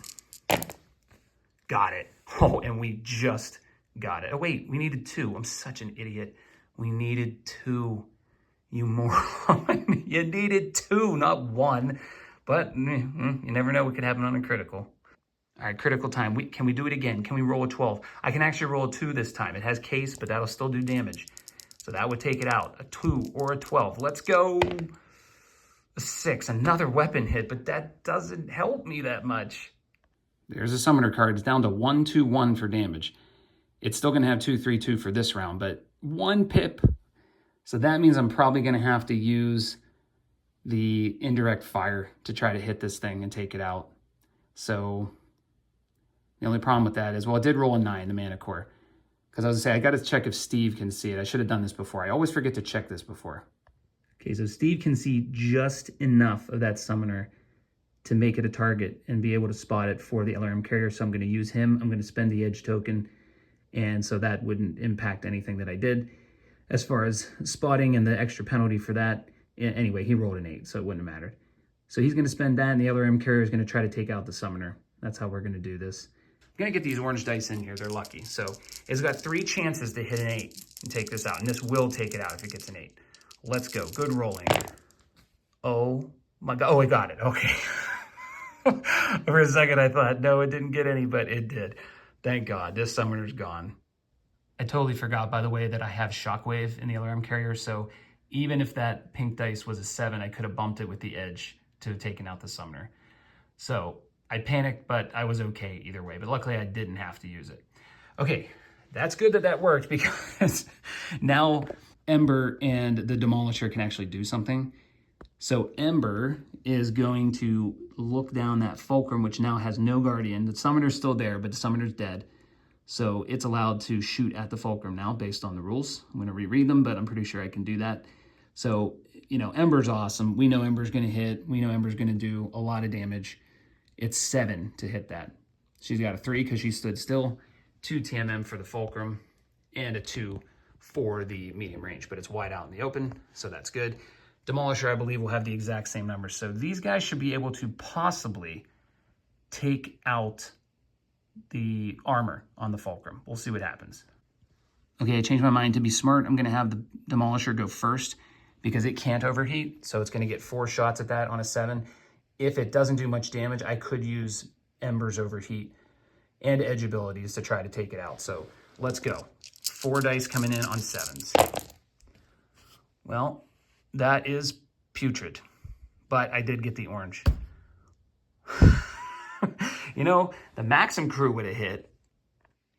Got it. Oh, and we just got it. Oh wait, we needed 2. I'm such an idiot. We needed 2. You moron. You needed 2, not 1. But you never know what could happen on a critical. All right, critical time. Can we do it again? Can we roll a 12? I can actually roll a 2 this time. It has case, but that'll still do damage. So that would take it out. A 2 or a 12. Let's go. A 6, another weapon hit, but that doesn't help me that much. There's a summoner card. It's down to 1 2 1 for damage. It's still going to have 2 3 2 for this round, but 1 pip. So that means I'm probably going to have to use the indirect fire to try to hit this thing and take it out. So the only problem with that is, well, it did roll a 9, the mana core. Because I was going to say, I got to check if Steve can see it. I should have done this before. I always forget to check this before. Okay, so Steve can see just enough of that summoner to make it a target and be able to spot it for the LRM carrier. So I'm going to use him. I'm going to spend the edge token. And so that wouldn't impact anything that I did. As far as spotting and the extra penalty for that, anyway, he rolled an 8, so it wouldn't have mattered. So he's going to spend that, and the LRM carrier is going to try to take out the summoner. That's how we're going to do this. I'm going to get these orange dice in here. They're lucky. So it's got 3 chances to hit an 8 and take this out. And this will take it out if it gets an 8. Let's go. Good rolling. Oh my God. Oh, I got it. Okay. For a second, I thought, no, it didn't get any, but it did. Thank God. This summoner's gone. I totally forgot, by the way, that I have Shockwave in the LRM carrier. So even if that pink dice was a 7, I could have bumped it with the edge to have taken out the summoner. So I panicked, but I was okay either way. But luckily, I didn't have to use it. Okay, that's good that that worked because now Ember and the Demolisher can actually do something. So Ember is going to look down that Fulcrum, which now has no Guardian. The Summoner's still there, but the Summoner's dead. So it's allowed to shoot at the Fulcrum now based on the rules. I'm going to reread them, but I'm pretty sure I can do that. So, you know, Ember's awesome. We know Ember's going to hit. We know Ember's going to do a lot of damage. It's 7 to hit that. She's got a 3 because she stood still, 2 TMM for the Fulcrum, and a 2 for the medium range, but it's wide out in the open, so that's good. Demolisher, I believe, will have the exact same numbers. So these guys should be able to possibly take out the armor on the Fulcrum. We'll see what happens. Okay, I changed my mind. To be smart, I'm going to have the Demolisher go first because it can't overheat, so it's going to get 4 shots at that on a 7. If it doesn't do much damage, I could use Ember's overheat and edge abilities to try to take it out. So let's go. 4 dice coming in on 7s. Well, that is putrid. but I did get the orange. You know, the Maxim crew would have hit.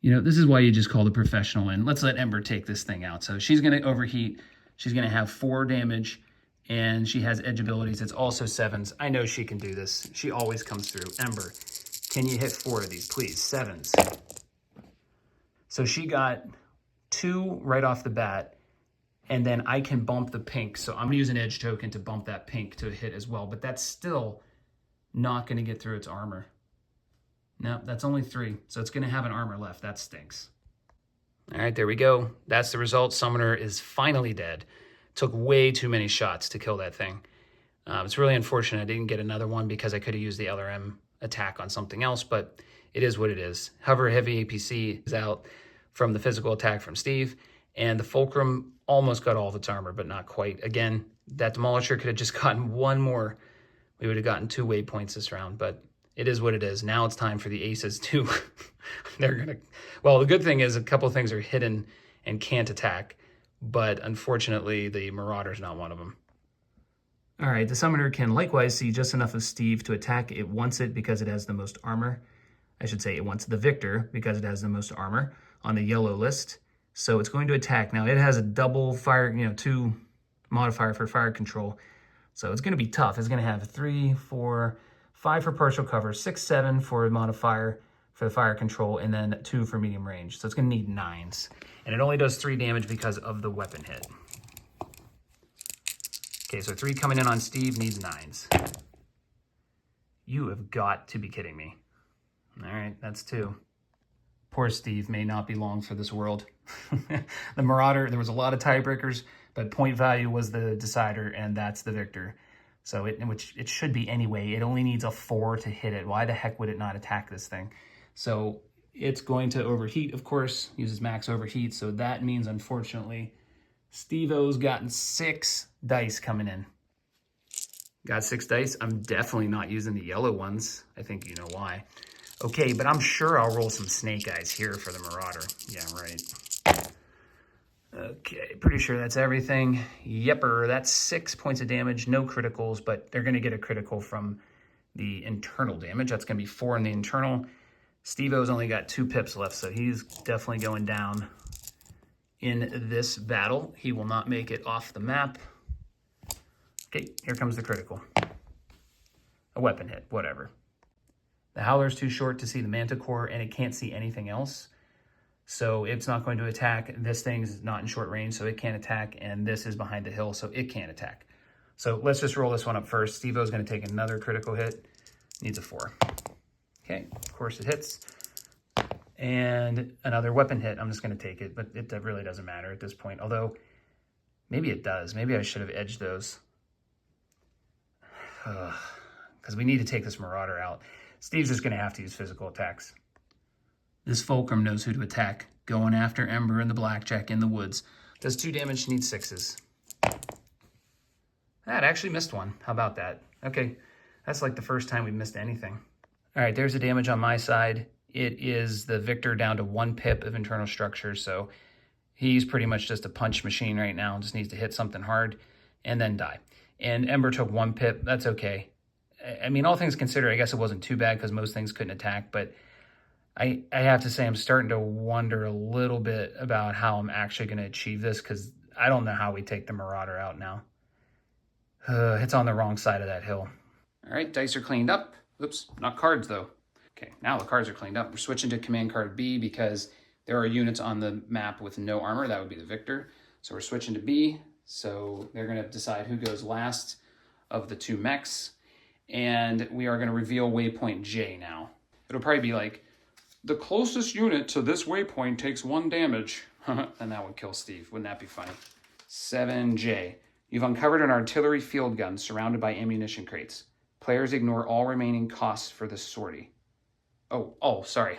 You know, this is why you just call the professional in. Let's let Ember take this thing out. So she's going to overheat. She's going to have 4 damage, and she has edge abilities. It's also 7s. I know she can do this. She always comes through. Ember, can you hit 4 of these, please? 7s. So she got 2 right off the bat, and then I can bump the pink. So I'm going to use an edge token to bump that pink to a hit as well, but that's still not going to get through its armor. No, that's only 3, so it's going to have an armor left. That stinks. All right, there we go. That's the result. Summoner is finally dead. Took way too many shots to kill that thing. It's really unfortunate I didn't get another one because I could have used the LRM attack on something else, but it is what it is. However, heavy APC is out from the physical attack from Steve, and the Fulcrum almost got all of its armor, but not quite. Again, that Demolisher could have just gotten 1 more. We would have gotten 2 waypoints this round, but it is what it is. Now it's time for the aces to, they're going to, well, the good thing is a couple things are hidden and can't attack, but unfortunately the Marauder's not one of them. All right, the Summoner can likewise see just enough of Steve to attack. It wants it because it has the most armor. I should say it wants the Victor because it has the most armor on the yellow list. So it's going to attack. Now it has a double fire, 2 modifier for fire control. So it's going to be tough. It's going to have 3, 4, 5 for partial cover, 6, 7 for modifier for the fire control, and then 2 for medium range. So it's going to need 9s. And it only does 3 damage because of the weapon hit. Okay, so 3 coming in on Steve needs 9s. You have got to be kidding me. All right, that's 2. Poor Steve may not be long for this world. The Marauder, there was a lot of tiebreakers, but point value was the decider, and that's the victor. So which it should be anyway. It only needs a 4 to hit it. Why the heck would it not attack this thing? So it's going to overheat, of course, uses max overheat. So that means, unfortunately, Steve-O's gotten 6 dice coming in. Got 6 dice. I'm definitely not using the yellow ones. I think you know why. Okay, but I'm sure I'll roll some snake eyes here for the Marauder. Yeah, right. Okay, pretty sure that's everything. Yepper, that's 6 points of damage, no criticals, but they're going to get a critical from the internal damage. That's going to be 4 in the internal. Steve-O's only got 2 pips left, so he's definitely going down in this battle. He will not make it off the map. Okay, here comes the critical. A weapon hit, whatever. The Howler's too short to see the Manticore, and it can't see anything else. So it's not going to attack. This thing's not in short range, so it can't attack. And this is behind the hill, so it can't attack. So let's just roll this one up first. Steve-O's going to take another critical hit. Needs a 4. Okay, of course it hits. And another weapon hit. I'm just going to take it, but it really doesn't matter at this point. Although, maybe it does. Maybe I should have edged those. Because we need to take this Marauder out. Steve's just going to have to use physical attacks. This Fulcrum knows who to attack, going after Ember and the Blackjack in the woods. Does 2 damage, needs 6s. That actually missed 1. How about that? Okay, that's like the first time we've missed anything. All right, there's the damage on my side. It is the Victor down to 1 pip of internal structure, so he's pretty much just a punch machine right now. Just needs to hit something hard and then die. And Ember took 1 pip. That's okay. I mean, all things considered, I guess it wasn't too bad because most things couldn't attack, but I have to say I'm starting to wonder a little bit about how I'm actually going to achieve this because I don't know how we take the Marauder out now. It's on the wrong side of that hill. All right, dice are cleaned up. Oops, not cards though. Okay, now the cards are cleaned up. We're switching to command card B because there are units on the map with no armor. That would be the Victor. So we're switching to B. So they're going to decide who goes last of the 2 mechs. And we are going to reveal waypoint J now. It'll probably be like, the closest unit to this waypoint takes 1 damage. And that would kill Steve. Wouldn't that be funny? 7J. You've uncovered an artillery field gun surrounded by ammunition crates. Players ignore all remaining costs for this sortie. Oh, sorry.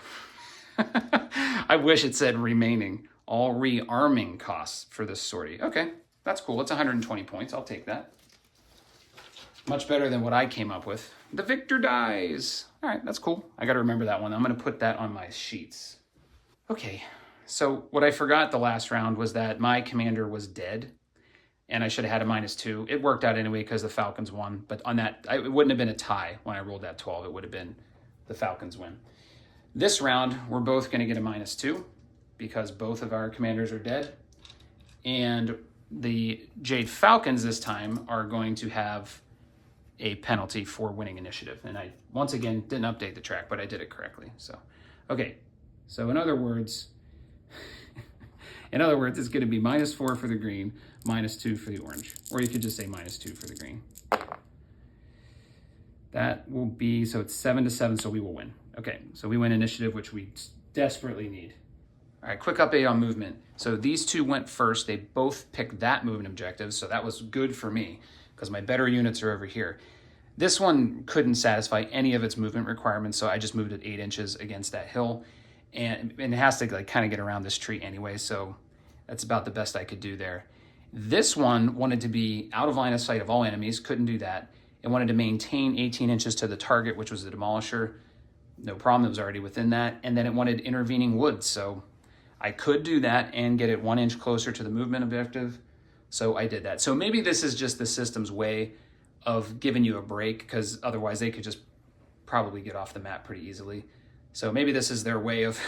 I wish it said remaining. All rearming costs for this sortie. Okay, that's cool. It's 120 points. I'll take that. Much better than what I came up with. The Victor dies. All right, that's cool. I got to remember that one. I'm going to put that on my sheets. Okay, so what I forgot the last round was that my commander was dead. and I should have had a -2. It worked out anyway because the Falcons won, but on that, it wouldn't have been a tie when I rolled that 12. It would have been the Falcons win. This round, we're both going to get a -2 because both of our commanders are dead, and the Jade Falcons this time are going to have a penalty for winning initiative. And I, once again, didn't update the track, but I did it correctly. So, okay. So in other words, it's going to be -4 for the green, -2 for the orange. Or you could just say -2 for the green. That will be, so it's 7-7, so we will win. Okay, so we win initiative, which we desperately need. All right, quick update on movement. So these two went first. They both picked that movement objective, so that was good for me because my better units are over here. This one couldn't satisfy any of its movement requirements, so I just moved it 8 inches against that hill. And it has to like kind of get around this tree anyway, so that's about the best I could do there. This one wanted to be out of line of sight of all enemies, couldn't do that. It wanted to maintain 18 inches to the target, which was the demolisher. No problem, it was already within that. And then it wanted intervening woods, so I could do that and get it 1 inch closer to the movement objective. So I did that. So maybe this is just the system's way of giving you a break, because otherwise they could just probably get off the map pretty easily. So maybe this is their way of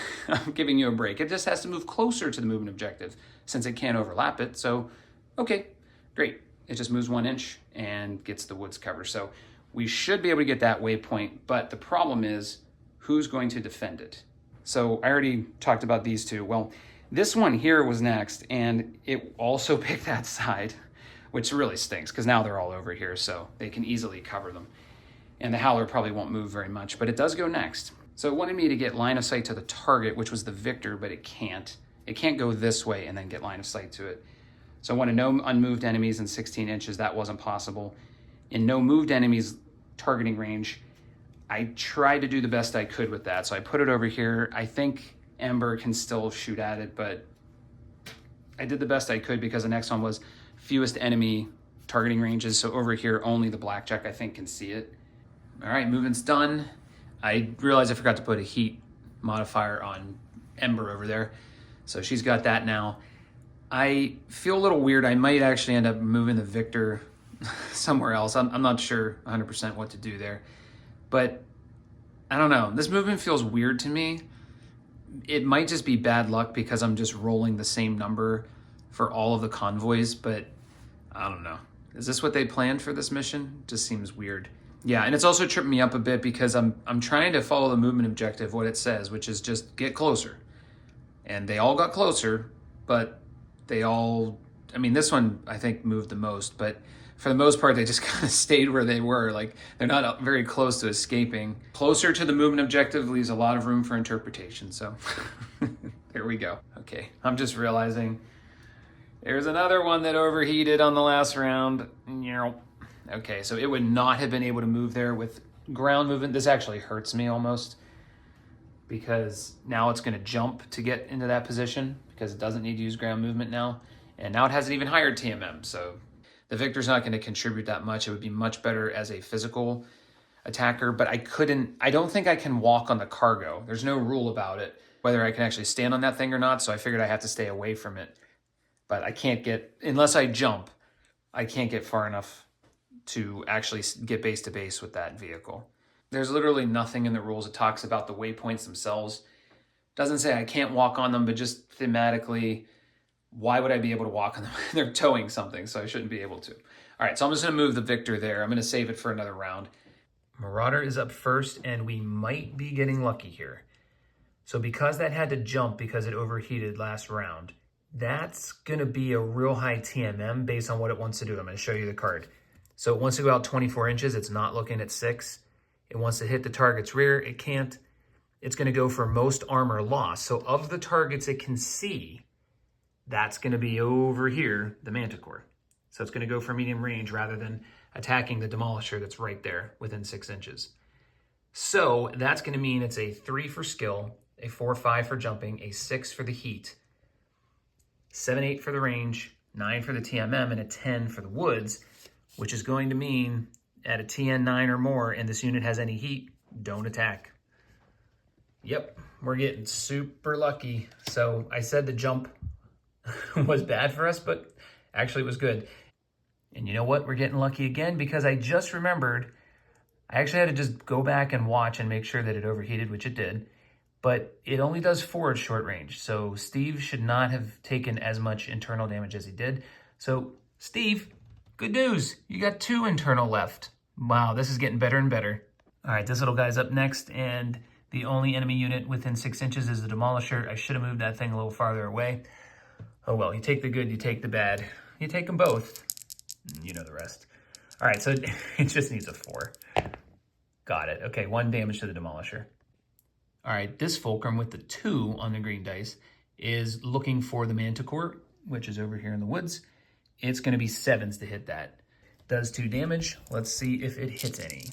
giving you a break. It just has to move closer to the movement objective since it can't overlap it. So, okay, great. It just moves 1 inch and gets the woods cover. So we should be able to get that waypoint, but the problem is who's going to defend it? So I already talked about these two. Well, this one here was next, and it also picked that side, which really stinks because now they're all over here, so they can easily cover them. And the Howler probably won't move very much, but it does go next. So it wanted me to get line of sight to the target, which was the victor, but it can't. It can't go this way and then get line of sight to it. So I wanted no unmoved enemies in 16 inches. That wasn't possible. In no moved enemies targeting range, I tried to do the best I could with that. So I put it over here. I think Ember can still shoot at it, but I did the best I could because the next one was fewest enemy targeting ranges. So over here, only the Blackjack, I think, can see it. All right, movement's done. I realized I forgot to put a heat modifier on Ember over there. So she's got that now. I feel a little weird. I might actually end up moving the Victor somewhere else. I'm not sure 100% what to do there. But I don't know. This movement feels weird to me. It might just be bad luck because I'm just rolling the same number for all of the convoys, but I don't know. Is this what they planned for this mission? Just seems weird. Yeah, and it's also tripped me up a bit because I'm trying to follow the movement objective, what it says, which is just get closer. And they all got closer, but they all, I mean, this one I think moved the most, but for the most part, they just kind of stayed where they were. Like, they're not very close to escaping. Closer to the movement objective leaves a lot of room for interpretation, so there we go. Okay, I'm just realizing there's another one that overheated on the last round. Okay, so it would not have been able to move there with ground movement. This actually hurts me almost because now it's going to jump to get into that position because it doesn't need to use ground movement now. And now it has an even higher TMM, so the Victor's not going to contribute that much. It would be much better as a physical attacker, but I don't think I can walk on the cargo. There's no rule about it, whether I can actually stand on that thing or not, so I figured I have to stay away from it. But I can't get, unless I jump, I can't get far enough to actually get base to base with that vehicle. There's literally nothing in the rules that talks about the waypoints themselves. Doesn't say I can't walk on them, but just thematically, why would I be able to walk on them? They're towing something, so I shouldn't be able to. All right, so I'm just going to move the Victor there. I'm going to save it for another round. Marauder is up first, and we might be getting lucky here. So because that had to jump because it overheated last round, that's going to be a real high TMM based on what it wants to do. I'm going to show you the card. So it wants to go out 24 inches. It's not looking at 6. It wants to hit the target's rear. It can't. It's going to go for most armor loss. So of the targets it can see, that's going to be over here, the Manticore. So it's going to go for medium range rather than attacking the Demolisher that's right there within 6 inches. So that's going to mean it's a 3 for skill, a 4-5 for jumping, a 6 for the heat, 7-8 for the range, 9 for the TMM, and a 10 for the woods, which is going to mean at a TN 9 or more and this unit has any heat, don't attack. Yep, we're getting super lucky. So I said the jump was bad for us, but actually it was good. And you know what? We're getting lucky again because I just remembered I actually had to just go back and watch and make sure that it overheated, which it did. But it only does 4 at short range. So Steve should not have taken as much internal damage as he did. So Steve, good news. You got 2 internal left. Wow, this is getting better and better. All right, this little guy's up next, and the only enemy unit within 6 inches is the Demolisher. I should have moved that thing a little farther away. Oh well, you take the good, you take the bad. You take them both. You know the rest. All right, so it just needs a 4. Got it. Okay, 1 damage to the Demolisher. All right, this Fulcrum with the 2 on the green dice is looking for the Manticore, which is over here in the woods. It's going to be 7s to hit that. Does 2 damage. Let's see if it hits any.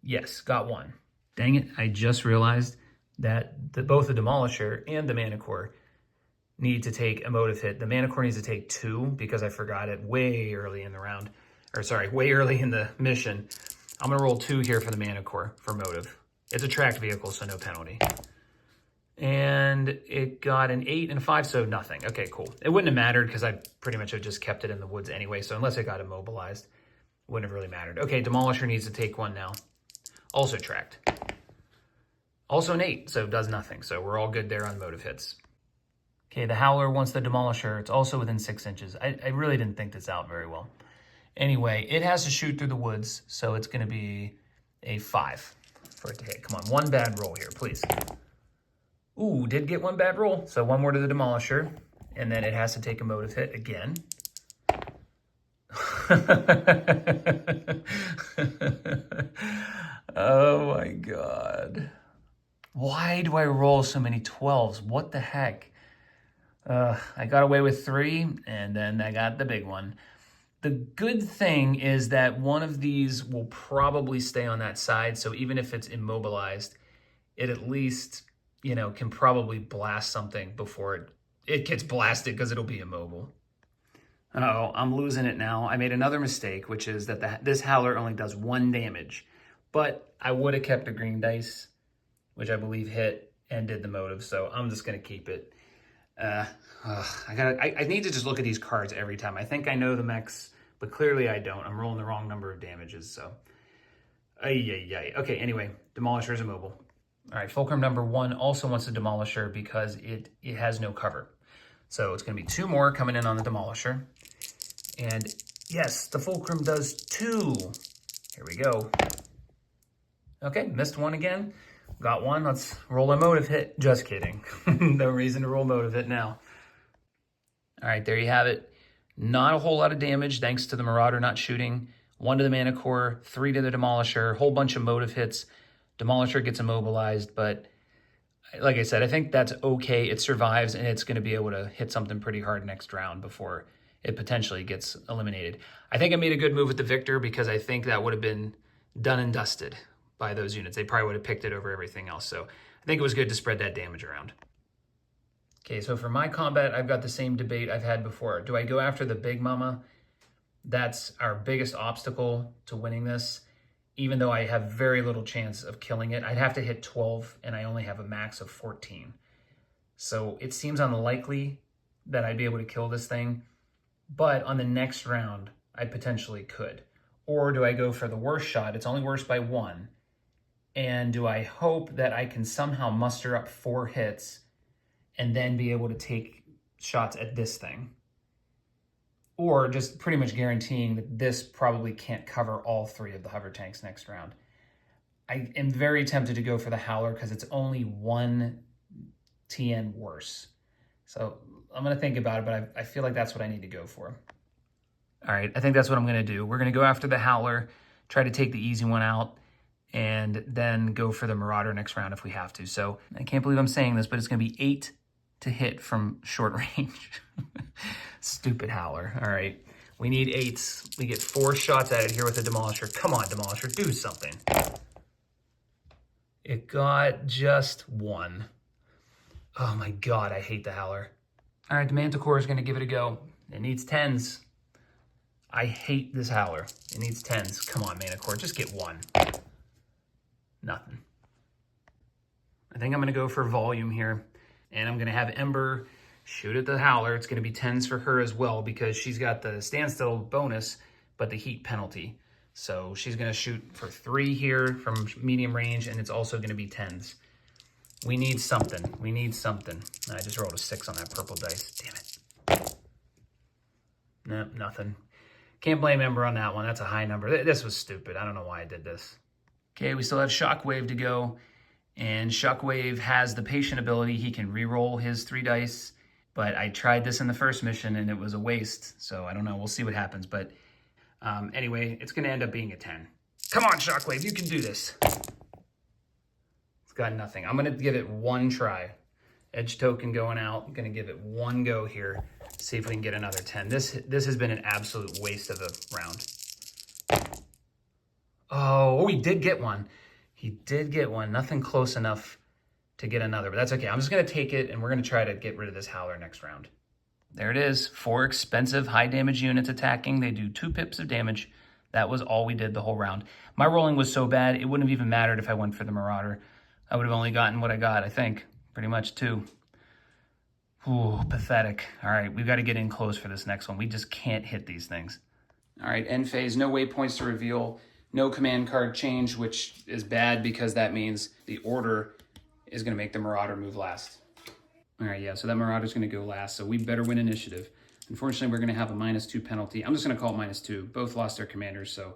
Yes, got 1. Dang it, I just realized that both the Demolisher and the Manticore need to take emotive hit. The Manticore needs to take 2 because I forgot it way early in the round. Or sorry, way early in the mission. I'm going to roll 2 here for the Manticore for motive. It's a tracked vehicle, so no penalty. And it got an 8 and a 5, so nothing. Okay, cool. It wouldn't have mattered because I pretty much have just kept it in the woods anyway, so unless it got immobilized, it wouldn't have really mattered. Okay, Demolisher needs to take 1 now. Also tracked. Also an 8, so does nothing. So we're all good there on motive hits. Okay, the Howler wants the Demolisher. It's also within 6 inches. I really didn't think this out very well. Anyway, it has to shoot through the woods, so it's going to be a 5 for it to hit. Come on, 1 bad roll here, please. Ooh, did get 1 bad roll. So 1 more to the Demolisher, and then it has to take a motive hit again. Oh my God. Why do I roll so many 12s? What the heck? I got away with 3, and then I got the big one. The good thing is that one of these will probably stay on that side, so even if it's immobilized, it at least, you know, can probably blast something before it gets blasted because it'll be immobile. Uh-oh, I'm losing it now. I made another mistake, which is that this Howler only does 1 damage, but I would have kept the green dice, which I believe hit and did the motive, so I'm just going to keep it. I need to just look at these cards every time. I think I know the mechs, but clearly I don't. I'm rolling the wrong number of damages, so. Okay, anyway, Demolisher is immobile. All right, Fulcrum number 1 also wants a Demolisher because it has no cover. So it's going to be 2 more coming in on the Demolisher. And yes, the Fulcrum does 2. Here we go. Okay, missed 1 again. Got 1. Let's roll a motive hit. Just kidding. No reason to roll motive hit now. All right, there you have it. Not a whole lot of damage thanks to the Marauder not shooting. 1 to the Manticore, 3 to the Demolisher, whole bunch of motive hits. Demolisher gets immobilized, but like I said, I think that's okay. It survives, and it's going to be able to hit something pretty hard next round before it potentially gets eliminated. I think I made a good move with the Victor because I think that would have been done and dusted by those units. They probably would have picked it over everything else. So I think it was good to spread that damage around. Okay, so for my combat, I've got the same debate I've had before. Do I go after the Big Mama? That's our biggest obstacle to winning this. Even though I have very little chance of killing it, I'd have to hit 12, and I only have a max of 14. So it seems unlikely that I'd be able to kill this thing, but on the next round, I potentially could. Or do I go for the worst shot? It's only worse by 1. And do I hope that I can somehow muster up 4 hits and then be able to take shots at this thing? Or just pretty much guaranteeing that this probably can't cover all 3 of the hover tanks next round. I am very tempted to go for the Howler because it's only 1 TN worse. So I'm going to think about it, but I feel like that's what I need to go for. All right, I think that's what I'm going to do. We're going to go after the Howler, try to take the easy one out, and then go for the Marauder next round if we have to. So I can't believe I'm saying this, but it's going to be 8 to hit from short range. Stupid Howler. All right, we need 8s. We get 4 shots at it here with the Demolisher. Come on, Demolisher, do something. It got just 1. Oh my God, I hate the Howler. All right, the Manticore is going to give it a go. It needs 10s. I hate this Howler. It needs 10s. Come on, Manticore, just get 1. Nothing. I think I'm going to go for volume here, and I'm going to have Ember Shoot at the Howler. It's going to be 10s for her as well because she's got the standstill bonus, but the heat penalty. So she's going to shoot for 3 here from medium range, and it's also going to be 10s. We need something. We need something. I just rolled a 6 on that purple dice. Damn it. Nope, nothing. Can't blame Ember on that one. That's a high number. This was stupid. I don't know why I did this. Okay, we still have Shockwave to go. And Shockwave has the patient ability. He can re-roll his 3 dice. But I tried this in the first mission and it was a waste. So I don't know. We'll see what happens. But anyway, it's going to end up being a 10. Come on, Shockwave. You can do this. It's got nothing. I'm going to give it 1 try. Edge token going out. I'm going to give it 1 go here. See if we can get another 10. This has been an absolute waste of a round. Oh, he did get one. He did get one. Nothing close enough to get another, but that's okay. I'm just going to take it, and we're going to try to get rid of this Howler next round. There it is. 4 expensive high damage units attacking. They do 2 pips of damage. That was all we did the whole round. My rolling was so bad, it wouldn't have even mattered if I went for the Marauder. I would have only gotten what I got, I think. Pretty much 2. Ooh, pathetic. All right, we've got to get in close for this next one. We just can't hit these things. All right, end phase. No waypoints to reveal. No command card change, which is bad because that means the order is going to make the Marauder move last. All right, yeah, so that Marauder's going to go last, so we better win initiative. Unfortunately, we're going to have a -2 penalty. I'm just going to call it -2. Both lost their commanders, so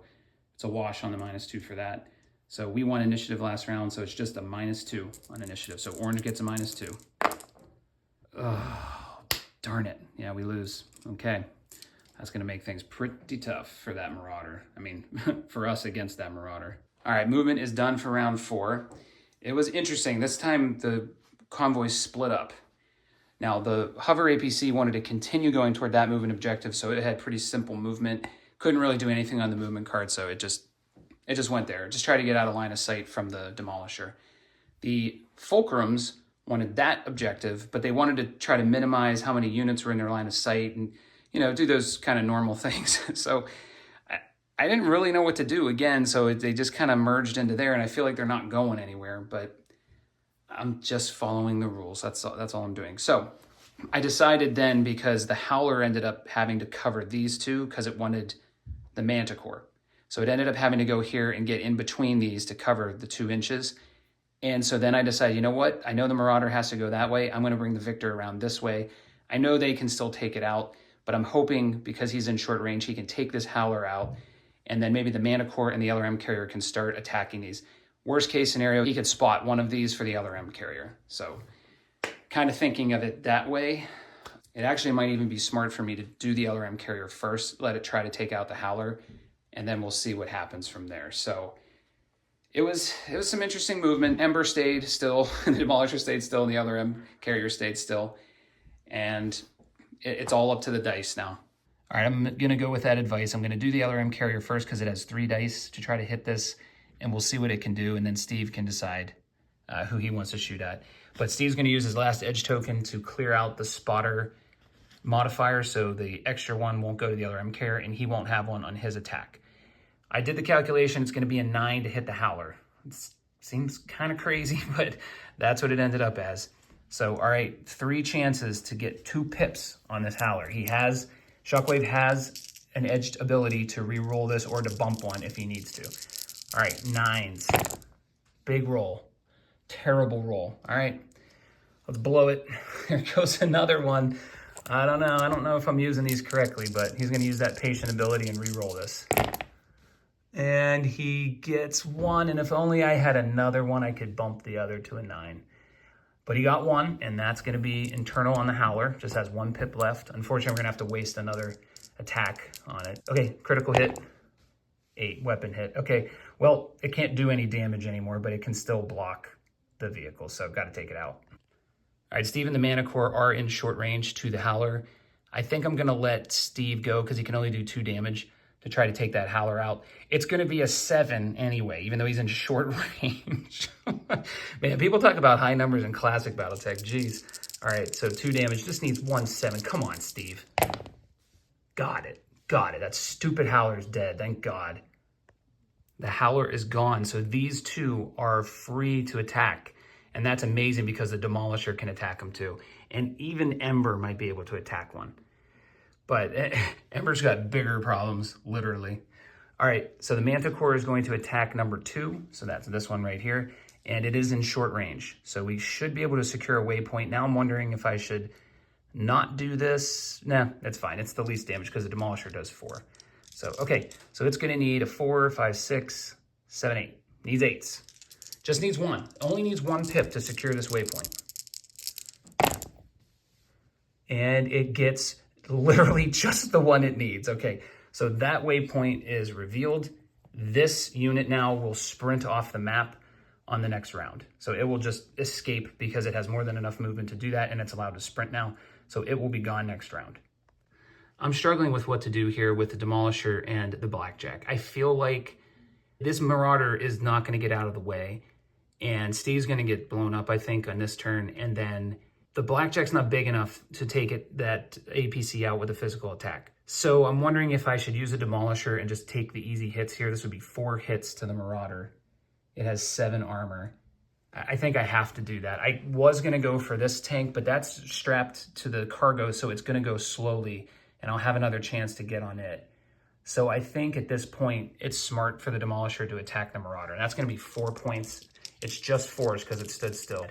it's a wash on the -2 for that. So we won initiative last round, so it's just a -2 on initiative. So orange gets a -2. Oh, darn it. Yeah, we lose. Okay. That's going to make things pretty tough for that Marauder. I mean, for us against that Marauder. All right, movement is done for round 4. It was interesting. This time, the convoys split up. Now, the hover APC wanted to continue going toward that movement objective, so it had pretty simple movement. Couldn't really do anything on the movement card, so it just went there. Just try to get out of line of sight from the Demolisher. The Fulcrums wanted that objective, but they wanted to try to minimize how many units were in their line of sight and, you know, do those kind of normal things. So I didn't really know what to do again, so they just kind of merged into there, and I feel like they're not going anywhere, but I'm just following the rules. That's all I'm doing. So I decided then, because the Howler ended up having to cover these 2 because it wanted the Manticore. So it ended up having to go here and get in between these to cover the 2 inches. And so then I decided, you know what? I know the Marauder has to go that way. I'm going to bring the Victor around this way. I know they can still take it out, but I'm hoping because he's in short range, he can take this Howler out, and then maybe the Manticore and the LRM carrier can start attacking these. Worst case scenario, he could spot one of these for the LRM carrier. So kind of thinking of it that way. It actually might even be smart for me to do the LRM carrier first, let it try to take out the Howler, and then we'll see what happens from there. So it was some interesting movement. Ember stayed still, the Demolisher stayed still, and the LRM carrier stayed still. And it's all up to the dice now. All right, I'm going to go with that advice. I'm going to do the LRM carrier first because it has 3 dice to try to hit this, and we'll see what it can do, and then Steve can decide who he wants to shoot at. But Steve's going to use his last edge token to clear out the spotter modifier, so the extra one won't go to the LRM carrier, and he won't have one on his attack. I did the calculation. It's going to be a 9 to hit the Howler. It seems kind of crazy, but that's what it ended up as. So, all right, 3 chances to get 2 pips on this Howler. Shockwave has an edged ability to re-roll this or to bump one if he needs to. All right, 9s. Big roll. Terrible roll. All right, let's blow it. Here goes another one. I don't know. I don't know if I'm using these correctly, but he's going to use that patient ability and re-roll this. And he gets 1, and if only I had another one, I could bump the other to a 9. But he got 1, and that's going to be internal on the Howler. Just has 1 pip left. Unfortunately, we're going to have to waste another attack on it. Okay, critical hit. 8, weapon hit. Okay, well, it can't do any damage anymore, but it can still block the vehicle, so I've got to take it out. All right, Steve and the Manticore are in short range to the Howler. I think I'm going to let Steve go because he can only do 2 damage to try to take that Howler out. It's going to be a 7 anyway, even though he's in short range. Man, people talk about high numbers in classic BattleTech. Jeez. All right, so 2 damage. Just needs 1 7. Come on, Steve. Got it. Got it. That stupid Howler's dead. Thank God. The Howler is gone, so these 2 are free to attack. And that's amazing because the Demolisher can attack them too. And even Ember might be able to attack one. But Ember's got bigger problems, literally. All right, so the Manticore is going to attack number 2. So that's this one right here. And it is in short range. So we should be able to secure a waypoint. Now I'm wondering if I should not do this. Nah, that's fine. It's the least damage because the Demolisher does 4. So, okay, so it's going to need a 4, 5, 6, 7, 8. Needs 8s. Just needs 1. Only needs 1 pip to secure this waypoint. And it gets literally just the one it needs. Okay, so that waypoint is revealed. This unit now will sprint off the map on the next round. So it will just escape because it has more than enough movement to do that, and it's allowed to sprint now. So it will be gone next round. I'm struggling with what to do here with the Demolisher and the Blackjack. I feel like this Marauder is not going to get out of the way, and Steve's going to get blown up, I think, on this turn, and then the Blackjack's not big enough to take that APC out with a physical attack. So I'm wondering if I should use a Demolisher and just take the easy hits here. This would be 4 hits to the Marauder. It has 7 armor. I think I have to do that. I was going to go for this tank, but that's strapped to the cargo, so it's going to go slowly, and I'll have another chance to get on it. So I think at this point, it's smart for the Demolisher to attack the Marauder. And that's going to be 4 points. It's just 4s because it stood still.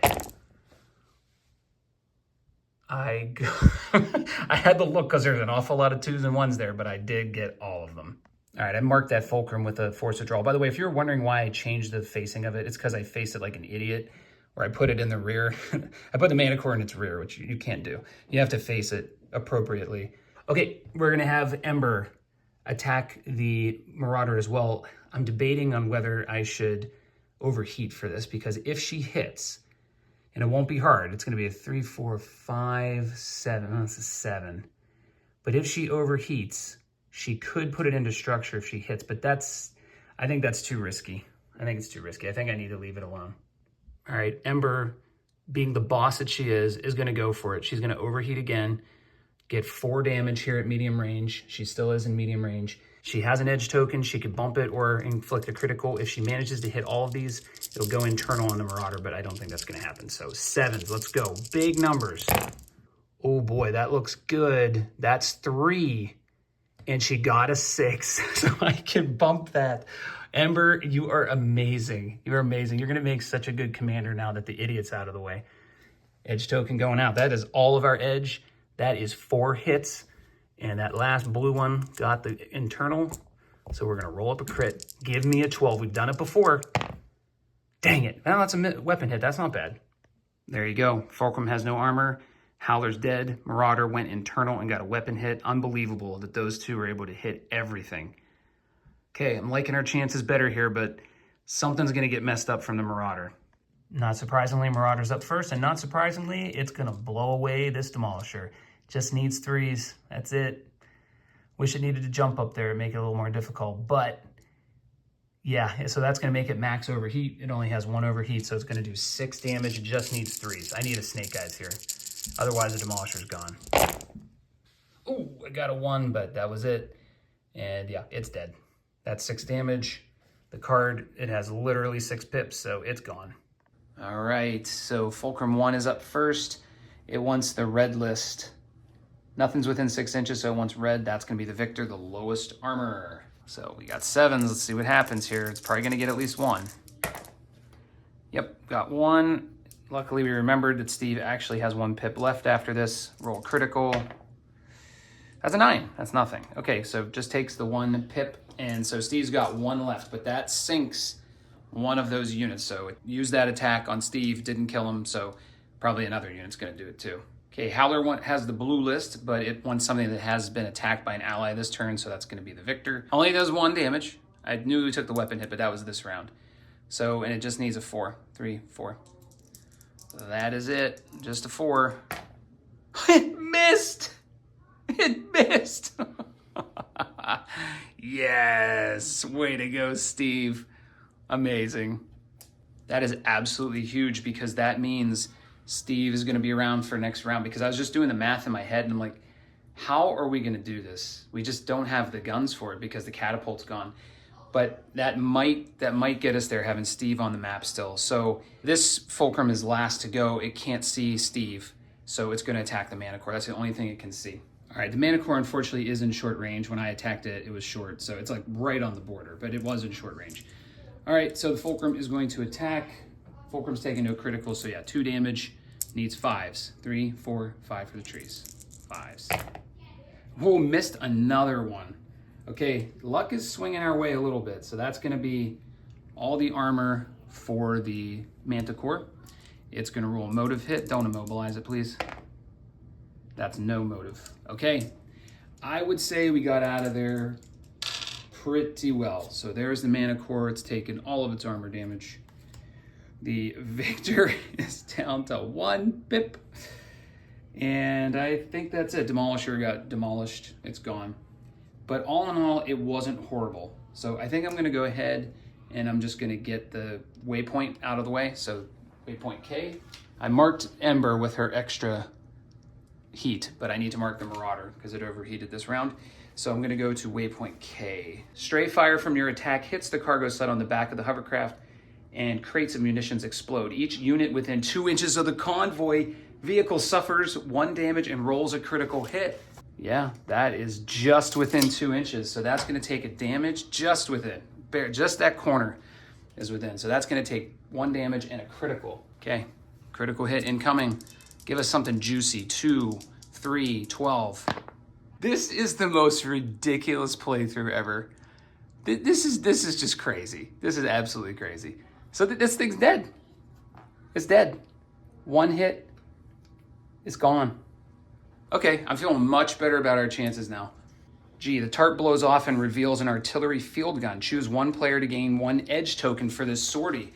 I had to look because there's an awful lot of 2s and 1s there, but I did get all of them. All right, I marked that Fulcrum with a Force of Draw. By the way, if you're wondering why I changed the facing of it, it's because I faced it like an idiot, or I put it in the rear. I put the Manticore in its rear, which you can't do. You have to face it appropriately. Okay, we're going to have Ember attack the Marauder as well. I'm debating on whether I should overheat for this, because if she hits, and it won't be hard, it's going to be a 3, 4, 5, 7. Oh, that's a 7. But if she overheats, she could put it into structure if she hits, but I think that's too risky. I think it's too risky. I think I need to leave it alone. All right, Ember, being the boss that she is going to go for it. She's going to overheat again, get 4 damage here at medium range. She still is in medium range. She has an edge token. She could bump it or inflict a critical. If she manages to hit all of these, it'll go internal on the Marauder, but I don't think that's going to happen. So 7s, let's go. Big numbers. Oh boy, that looks good. That's 3. And she got a 6, so I can bump that. Ember, you are amazing. You're amazing. You're going to make such a good commander now that the idiot's out of the way. Edge token going out. That is all of our edge. That is 4 hits. And that last blue one got the internal. So we're going to roll up a crit. Give me a 12. We've done it before. Dang it. Well, that's a weapon hit. That's not bad. There you go. Fulcrum has no armor. Howler's dead. Marauder went internal and got a weapon hit. Unbelievable that those two were able to hit everything. Okay, I'm liking our chances better here, but something's going to get messed up from the Marauder. Not surprisingly, Marauder's up first, and not surprisingly, it's going to blow away this Demolisher. Just needs 3s. That's it. Wish it needed to jump up there and make it a little more difficult, but yeah, so that's going to make it max overheat. It only has 1 overheat, so it's going to do 6 damage. It just needs 3s. I need a Snake Eyes here. Otherwise, the Demolisher's gone. Ooh, I got a 1, but that was it. And yeah, it's dead. That's 6 damage. The card, it has literally 6 pips, so it's gone. All right, so Fulcrum 1 is up first. It wants the red list. Nothing's within 6 inches, so it wants red. That's going to be the victor, the lowest armor. So we got 7s. Let's see what happens here. It's probably going to get at least 1. Yep, got 1. Luckily, we remembered that Steve actually has 1 pip left after this. Roll critical. That's a 9. That's nothing. Okay, so just takes the 1 pip, and so Steve's got 1 left, but that sinks one of those units. So use that attack on Steve, didn't kill him, so probably another unit's going to do it too. Okay, Howler has the blue list, but it wants something that has been attacked by an ally this turn, so that's going to be the victor. Only does 1 damage. I knew we took the weapon hit, but that was this round. So, and it just needs a 4. 3, 4. That is it. Just a 4. It missed! It missed! Yes! Way to go, Steve. Amazing. That is absolutely huge, because that means Steve is going to be around for next round, because I was just doing the math in my head and I'm like, how are we going to do this? We just don't have the guns for it because the catapult's gone. but that might get us there, having Steve on the map still. So this Fulcrum is last to go. It can't see Steve, so it's going to attack the Manicore. That's the only thing it can see. All right, the Manicore unfortunately is in short range. When I attacked it, it was short, so it's like right on the border, but it was in short range. All right, so the Fulcrum is going to attack. Fulcrum's taking no critical, so yeah, 2 damage. Needs 5s. 3, 4, 5 for the trees. 5s. Whoa, missed another one. Okay, luck is swinging our way a little bit, so that's going to be all the armor for the Manticore. It's going to roll a motive hit. Don't immobilize it, please. That's no motive. Okay, I would say we got out of there pretty well. So there's the Manticore. It's taken all of its armor damage. The Victor is down to 1 pip. And I think that's it. Demolisher got demolished. It's gone. But all in all, it wasn't horrible. So I think I'm going to go ahead and I'm just going to get the waypoint out of the way. So waypoint K. I marked Ember with her extra heat, but I need to mark the Marauder because it overheated this round. So I'm going to go to waypoint K. Stray fire from your attack hits the cargo sled on the back of the hovercraft and crates of munitions explode. Each unit within 2 inches of the convoy vehicle suffers 1 damage and rolls a critical hit. Yeah, that is just within 2 inches. So that's going to take a damage just within. Just that corner is within. So that's going to take 1 damage and a critical. Okay, critical hit incoming. Give us something juicy. 2, 3, 12. This is the most ridiculous playthrough ever. This is just crazy. This is absolutely crazy. So this thing's dead. It's dead. 1 hit. It's gone. Okay, I'm feeling much better about our chances now. Gee, the tarp blows off and reveals an artillery field gun. Choose 1 player to gain 1 edge token for this sortie.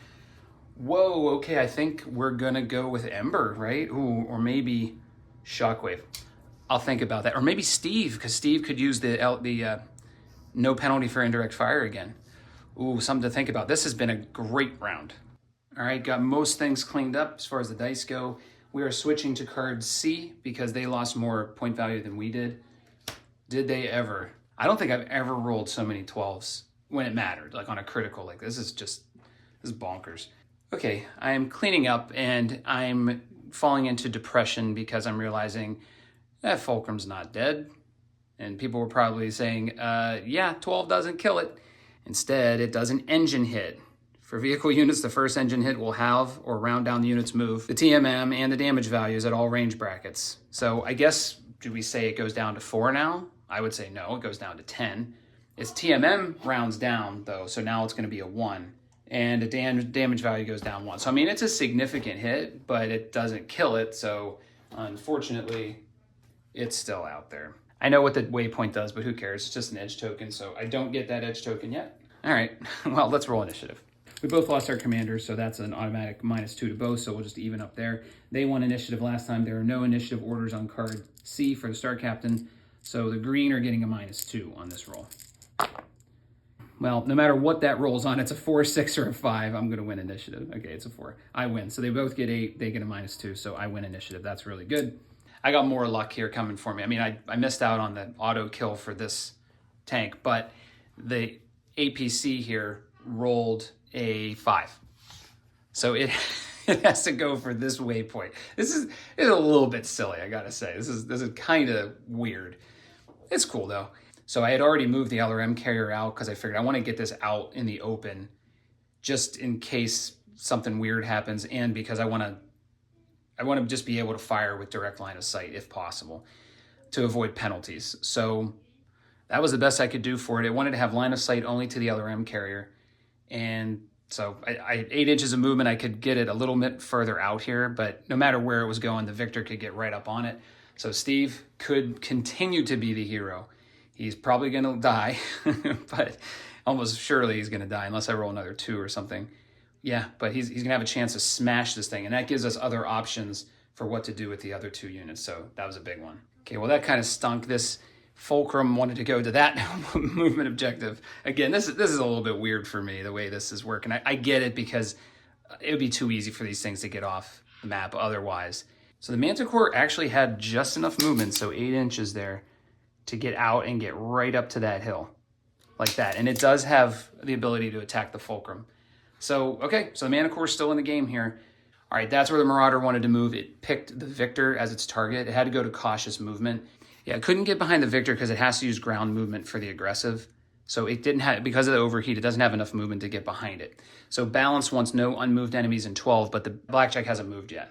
Whoa, okay, I think we're gonna go with Ember, right? Ooh, or maybe Shockwave. I'll think about that. Or maybe Steve, because Steve could use the no penalty for indirect fire again. Ooh, something to think about. This has been a great round. All right, got most things cleaned up as far as the dice go. We are switching to card C because they lost more point value than we did. Did they ever? I don't think I've ever rolled so many 12s when it mattered, like on a critical. Like this is bonkers. Okay, I'm cleaning up and I'm falling into depression because I'm realizing that Fulcrum's not dead. And people were probably saying, yeah, 12 doesn't kill it. Instead, it does an engine hit. For vehicle units, the first engine hit will have or round down the unit's move, the TMM, and the damage values at all range brackets. So I guess, do we say it goes down to 4 now? I would say no, it goes down to 10. Its TMM rounds down, though, so now it's going to be a 1. And the damage value goes down 1. So, I mean, it's a significant hit, but it doesn't kill it, so unfortunately, it's still out there. I know what the waypoint does, but who cares? It's just an edge token, so I don't get that edge token yet. All right, well, let's roll initiative. We both lost our commanders, so that's an automatic -2 to both, so we'll just even up there. They won initiative last time. There are no initiative orders on card C for the star captain, so the green are getting a -2 on this roll. Well, no matter what that rolls on, it's a 4, 6, or a 5, I'm going to win initiative. Okay, it's a 4. I win. So they both get 8, they get a -2, so I win initiative. That's really good. I got more luck here coming for me. I mean, I missed out on the auto kill for this tank, but the APC here rolled a 5. So it has to go for this waypoint. This is a little bit silly, I gotta say. This is kind of weird. It's cool though. So I had already moved the LRM carrier out because I figured I want to get this out in the open just in case something weird happens, and because I want to just be able to fire with direct line of sight if possible to avoid penalties. So that was the best I could do for it. I wanted to have line of sight only to the LRM carrier. And so I 8 inches of movement, I could get it a little bit further out here, but no matter where it was going, the Victor could get right up on it. So Steve could continue to be the hero. He's probably going to die, but almost surely he's going to die unless I roll another 2 or something. Yeah, but he's going to have a chance to smash this thing, and that gives us other options for what to do with the other 2 units. So that was a big one. Okay, well, that kind of stunk. This Fulcrum wanted to go to that movement objective. Again, this is a little bit weird for me, the way this is working. I get it because it would be too easy for these things to get off the map otherwise. So the Manticore actually had just enough movement, so 8 inches there, to get out and get right up to that hill. like that. And it does have the ability to attack the fulcrum. So, okay, so the mana core is still in the game here. All right, that's where the Marauder wanted to move. It picked the Victor as its target. It had to go to cautious movement. Yeah, it couldn't get behind the Victor because it has to use ground movement for the aggressive. So it didn't have, because of the overheat, it doesn't have enough movement to get behind it. So Balance wants no unmoved enemies in 12, but the Blackjack hasn't moved yet.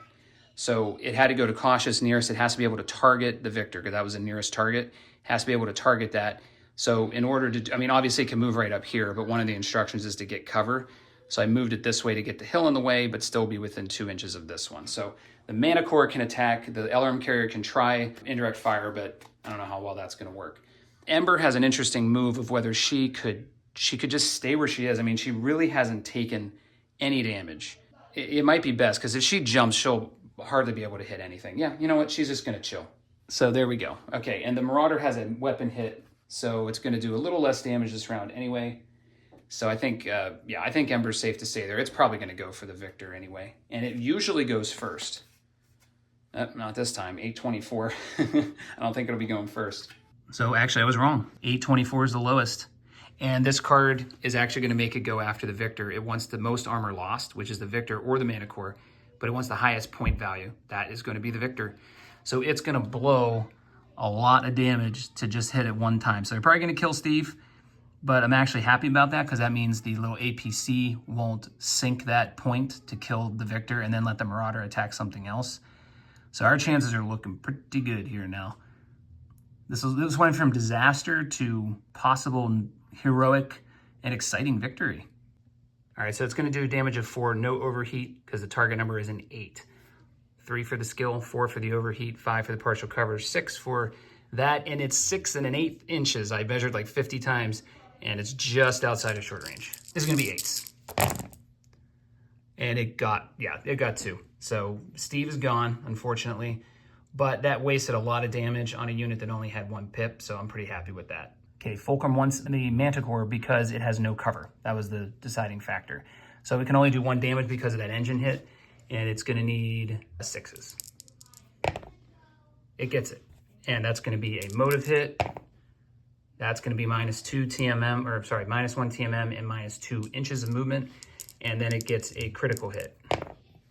So it had to go to cautious nearest. It has to be able to target the Victor because that was the nearest target. It has to be able to target that. So in order to, I mean, obviously it can move right up here, but one of the instructions is to get cover. So I moved it this way to get the hill in the way, but still be within 2 inches of this one. So the Mana Core can attack, the LRM carrier can try indirect fire, but I don't know how well that's going to work. Ember has an interesting move of whether she could just stay where she is. I mean, she really hasn't taken any damage. It might be best, because if she jumps, she'll hardly be able to hit anything. Yeah, you know what? She's just going to chill. So there we go. Okay, and the Marauder has a weapon hit, so it's going to do a little less damage this round anyway. So I think, yeah, I think Ember's safe to stay there. It's probably going to go for the Victor anyway. And it usually goes first. Not this time, 824. I don't think it'll be going first. So actually, I was wrong. 824 is the lowest. And this card is actually going to make it go after the Victor. It wants the most armor lost, which is the Victor or the Mana Core, but it wants the highest point value. That is going to be the Victor. So it's going to blow a lot of damage to just hit it one time. So they're probably going to kill Steve, but I'm actually happy about that because that means the little APC won't sink that point to kill the Victor and then let the Marauder attack something else. So our chances are looking pretty good here now. This went from disaster to possible heroic and exciting victory. All right, so it's going to do damage of 4, no overheat, because the target number is an 8. 3 for the skill, 4 for the overheat, 5 for the partial cover, 6 for that, and it's 6 1/8 inches. I measured like 50 times, and it's just outside of short range. This is going to be 8s. And it got 2. So Steve is gone, unfortunately, but that wasted a lot of damage on a unit that only had 1 pip, so I'm pretty happy with that. Okay, Fulcrum wants the Manticore because it has no cover. That was the deciding factor. So it can only do 1 damage because of that engine hit, and it's going to need 6s. It gets it, and that's going to be a motive hit. That's going to be -2 TMM, or sorry, -1 TMM and -2 inches of movement, and then it gets a critical hit.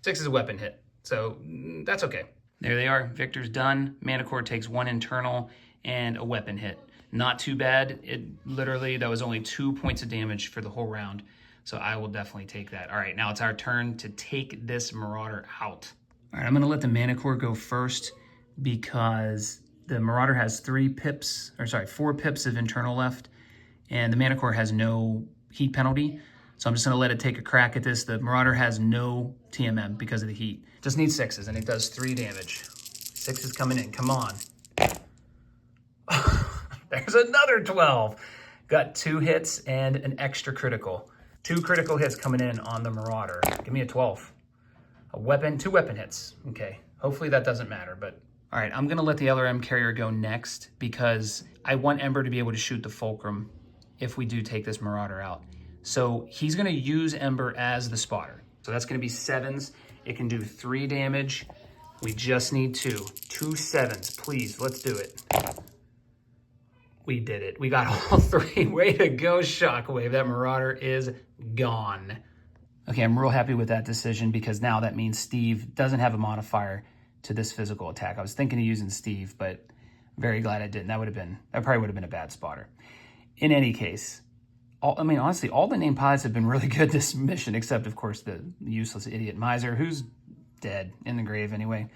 6 is a weapon hit, so that's okay. There they are. Victor's done. Mana Core takes 1 internal and a weapon hit. Not too bad. That was only 2 points of damage for the whole round. So I will definitely take that. All right, now it's our turn to take this Marauder out. All right, I'm gonna let the Mana Core go first because the Marauder has 4 pips of internal left, and the Mana Core has no heat penalty. So I'm just gonna let it take a crack at this. The Marauder has no TMM because of the heat. Just needs 6s, and it does 3 damage. 6 is coming in, come on. There's another 12. Got 2 hits and an extra critical. 2 critical hits coming in on the Marauder. Give me a 12. A weapon, 2 weapon hits. Okay, hopefully that doesn't matter, but. All right, I'm gonna let the LRM carrier go next because I want Ember to be able to shoot the Fulcrum if we do take this Marauder out. So he's gonna use Ember as the spotter. So that's gonna be 7s. It can do 3 damage. We just need 2. 2 7s, please, let's do it. We did it. We got all 3. Way to go, Shockwave. That Marauder is gone. Okay, I'm real happy with that decision because now that means Steve doesn't have a modifier to this physical attack. I was thinking of using Steve, but very glad I didn't. That probably would have been a bad spotter. In any case, honestly, all the named pilots have been really good this mission, except, of course, the useless idiot Miser, who's dead in the grave anyway.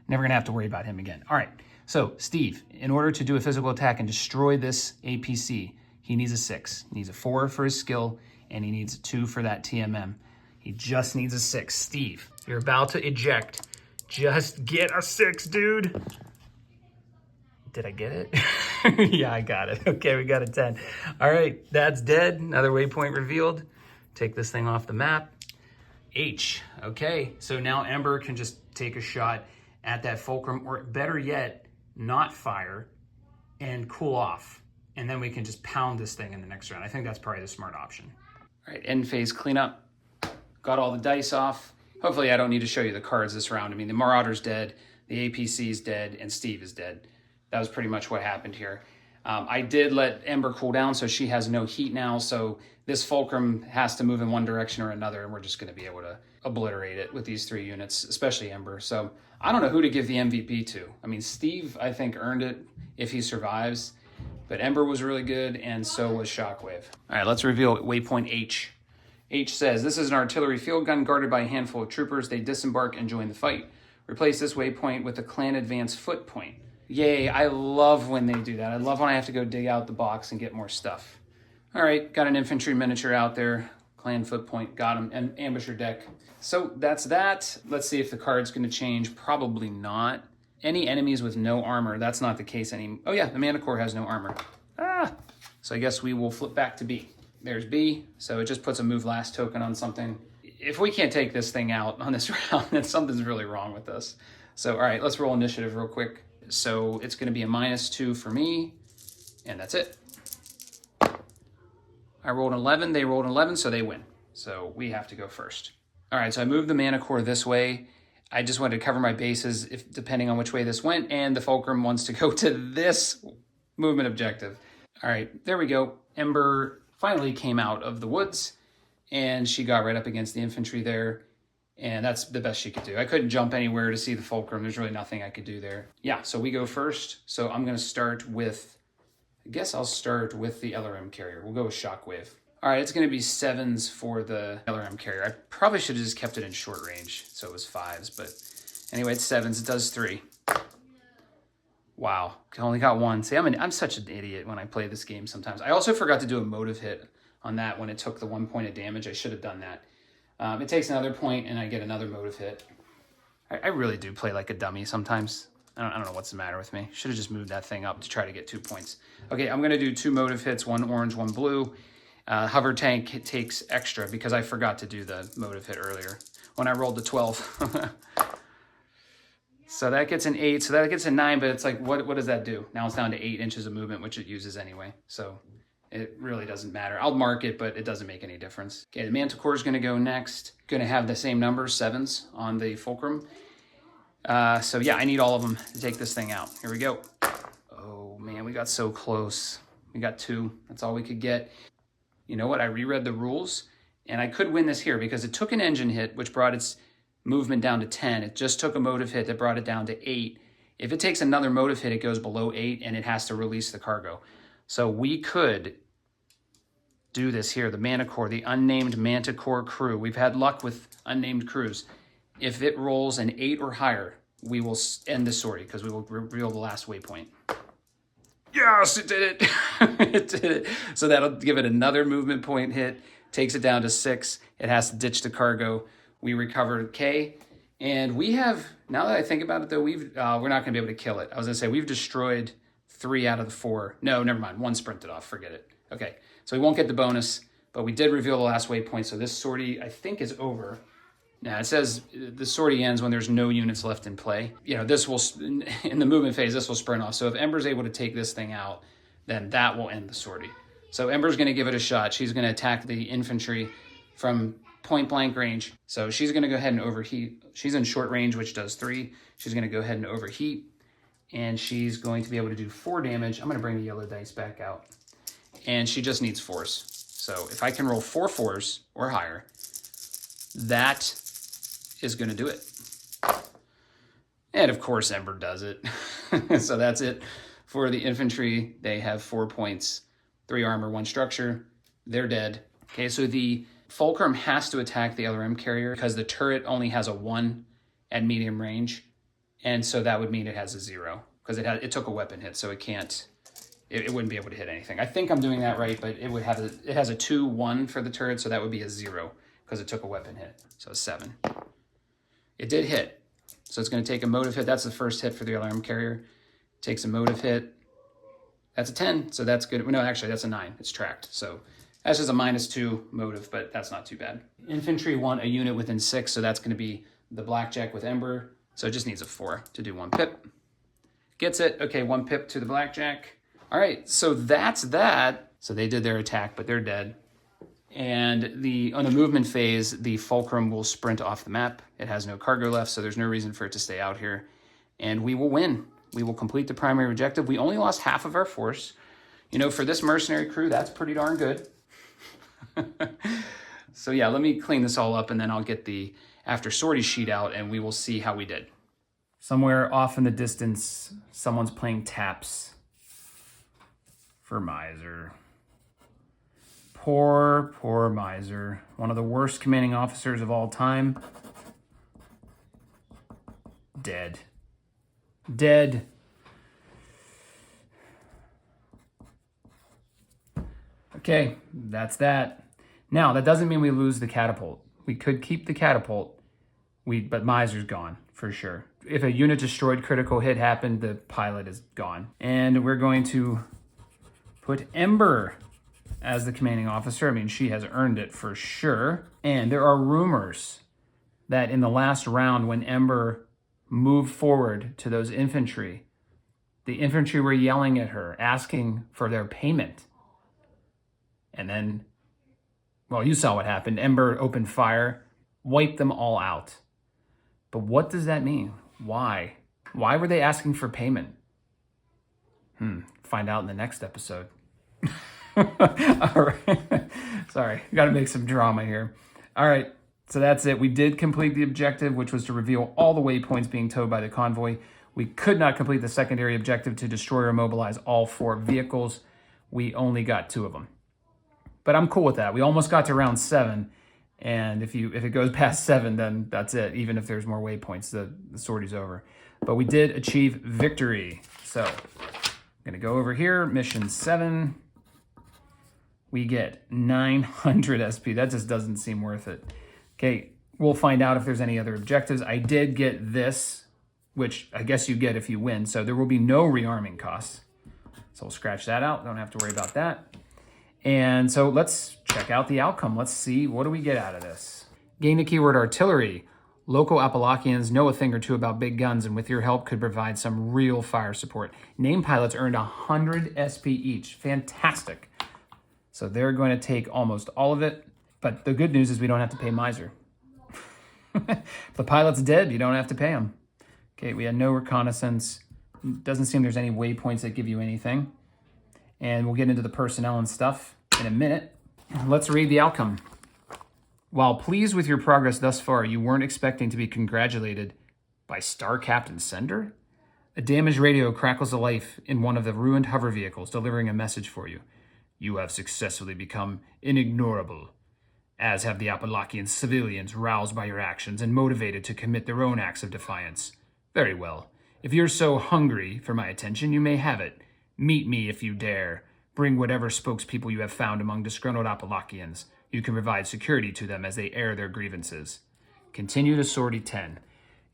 Never going to have to worry about him again. All right. So, Steve, in order to do a physical attack and destroy this APC, he needs a 6. He needs a 4 for his skill, and he needs a 2 for that TMM. He just needs a 6. Steve, you're about to eject. Just get a 6, dude. Did I get it? Yeah, I got it. Okay, we got a 10. All right, that's dead. Another waypoint revealed. Take this thing off the map. H. Okay, so now Ember can just take a shot at that Fulcrum, or better yet, not fire and cool off. And then we can just pound this thing in the next round. I think that's probably the smart option. All right, end phase cleanup. Got all the dice off. Hopefully I don't need to show you the cards this round. I mean, the Marauder's dead, the APC's dead, and Steve is dead. That was pretty much what happened here. I did let Ember cool down, so she has no heat now. So this Fulcrum has to move in one direction or another, and we're just going to be able to obliterate it with these 3 units, especially Ember. So I don't know who to give the MVP to. I mean, Steve, I think, earned it if he survives. But Ember was really good, and so was Shockwave. All right, let's reveal waypoint H. H says, this is an artillery field gun guarded by a handful of troopers. They disembark and join the fight. Replace this waypoint with a clan advance foot point. Yay, I love when they do that. I love when I have to go dig out the box and get more stuff. All right, got an infantry miniature out there. Clan foot point, got him, and ambusher deck. So that's that. Let's see if the card's going to change. Probably not. Any enemies with no armor, that's not the case anymore. Oh yeah, the Mana Core has no armor. So I guess we will flip back to B. There's B, so it just puts a move last token on something. If we can't take this thing out on this round, then something's really wrong with us. So all right, let's roll initiative real quick. So it's going to be a -2 for me, and that's it. I rolled an 11, they rolled an 11, so they win. So we have to go first. All right, so I moved the Mana Core this way. I just wanted to cover my bases if depending on which way this went, and the Fulcrum wants to go to this movement objective. All right, there we go. Ember finally came out of the woods, and she got right up against the infantry there, and that's the best she could do. I couldn't jump anywhere to see the Fulcrum. There's really nothing I could do there. Yeah, so we go first. So I'm going to start with, I guess I'll start with the LRM carrier. We'll go with Shockwave. All right, it's going to be 7s for the LRM carrier. I probably should have just kept it in short range, so it was 5s, but anyway, it's 7s. It does 3. Wow, only got 1. See, I'm such an idiot when I play this game sometimes. I also forgot to do a motive hit on that when it took the 1 point of damage. I should have done that. It takes another point, and I get another motive hit. I really do play like a dummy sometimes. I don't know what's the matter with me. Should have just moved that thing up to try to get 2 points. Okay, I'm going to do 2 motive hits, 1 orange, 1 blue. Hover tank takes extra because I forgot to do the motive hit earlier when I rolled the 12. So that gets an 8, so that gets a 9, but it's like, what does that do? Now it's down to 8 inches of movement, which it uses anyway. So it really doesn't matter. I'll mark it, but it doesn't make any difference. Okay, the Manticore is going to go next. Going to have the same numbers, 7s, on the Fulcrum. So yeah, I need all of them to take this thing out. Here we go. Oh man, we got so close. We got 2. That's all we could get. You know what? I reread the rules, and I could win this here because it took an engine hit, which brought its movement down to 10. It just took a motive hit that brought it down to 8. If it takes another motive hit, it goes below 8, and it has to release the cargo. So we could do this here, the Manticore, the unnamed Manticore crew. We've had luck with unnamed crews. If it rolls an 8 or higher, we will end the sortie because we will reveal the last waypoint. Yes, it did it. It did it. So that'll give it another movement point hit, takes it down to 6. It has to ditch the cargo. We recovered K. And we have, now that I think about it though, we're not going to be able to kill it. I was going to say we've destroyed 3 out of the 4. No, never mind. 1 sprinted off. Forget it. Okay, so we won't get the bonus, but we did reveal the last waypoint. So this sortie, I think, is over. Now, it says the sortie ends when there's no units left in play. You know, this will, in the movement phase, this will sprint off. So if Ember's able to take this thing out, then that will end the sortie. So Ember's going to give it a shot. She's going to attack the infantry from point blank range. So she's going to go ahead and overheat. She's in short range, which does 3. She's going to go ahead and overheat. And she's going to be able to do 4 damage. I'm going to bring the yellow dice back out. And she just needs 4s. So if I can roll 4 4s or higher, that is going to do it. And of course, Ember does it. So that's it for the infantry. They have 4 points, 3 armor, 1 structure. They're dead. Okay, so the Fulcrum has to attack the LRM carrier because the turret only has a 1 at medium range. And so that would mean it has a 0 because it took a weapon hit, so it can't, it wouldn't be able to hit anything. I think I'm doing that right, but it has a 2-1 for the turret, so that would be a 0 because it took a weapon hit. So 7. It did hit. So it's going to take a motive hit. That's the first hit for the alarm carrier. Takes a motive hit. That's a 10, so that's good. No, actually, that's a 9. It's tracked. So that's just a -2 motive, but that's not too bad. Infantry want a unit within 6, so that's going to be the Blackjack with Ember. So it just needs a 4 to do 1 pip. Gets it. Okay, 1 pip to the Blackjack. All right, so that's that. So they did their attack, but they're dead. And on the movement phase, the Fulcrum will sprint off the map. It has no cargo left, so there's no reason for it to stay out here. And we will win. We will complete the primary objective. We only lost half of our force. You know, for this mercenary crew, that's pretty darn good. So yeah, let me clean this all up and then I'll get the after sortie sheet out and we will see how we did. Somewhere off in the distance, someone's playing taps for Miser. Poor, poor Miser. One of the worst commanding officers of all time. Dead. Dead. Okay, that's that. Now, that doesn't mean we lose the catapult. We could keep the catapult, but Miser's gone, for sure. If a unit destroyed critical hit happened, the pilot is gone. And we're going to put Ember as the commanding officer. I mean, she has earned it for sure. And there are rumors that in the last round, when Ember moved forward to those infantry, the infantry were yelling at her, asking for their payment. And then, well, you saw what happened. Ember opened fire, wiped them all out. But what does that mean? Why? Why were they asking for payment? Find out in the next episode. All right. Sorry, got to make some drama here. All right, so that's it. We did complete the objective, which was to reveal all the waypoints being towed by the convoy. We could not complete the secondary objective to destroy or mobilize all 4 vehicles. We only got 2 of them. But I'm cool with that. We almost got to round 7, and if it goes past 7, then that's it. Even if there's more waypoints, the sortie's over. But we did achieve victory. So I'm gonna go over here, mission 7. We get 900 SP. That just doesn't seem worth it. Okay, we'll find out if there's any other objectives. I did get this, which I guess you get if you win. So there will be no rearming costs. So we'll scratch that out. Don't have to worry about that. And so let's check out the outcome. Let's see, what do we get out of this? Gain the keyword artillery. Local Apalachians know a thing or two about big guns and with your help could provide some real fire support. Named pilots earned 100 SP each. Fantastic. So they're going to take almost all of it. But the good news is we don't have to pay Miser. If the pilot's dead, you don't have to pay him. Okay, we had no reconnaissance. Doesn't seem there's any waypoints that give you anything. And we'll get into the personnel and stuff in a minute. Let's read the outcome. While pleased with your progress thus far, you weren't expecting to be congratulated by Star Captain Sender? A damaged radio crackles to life in one of the ruined hover vehicles, delivering a message for you. You have successfully become inignorable, as have the Apalachian civilians roused by your actions and motivated to commit their own acts of defiance. Very well. If you're so hungry for my attention, you may have it. Meet me if you dare. Bring whatever spokespeople you have found among disgruntled Apalachians. You can provide security to them as they air their grievances. Continue to Sortie 10.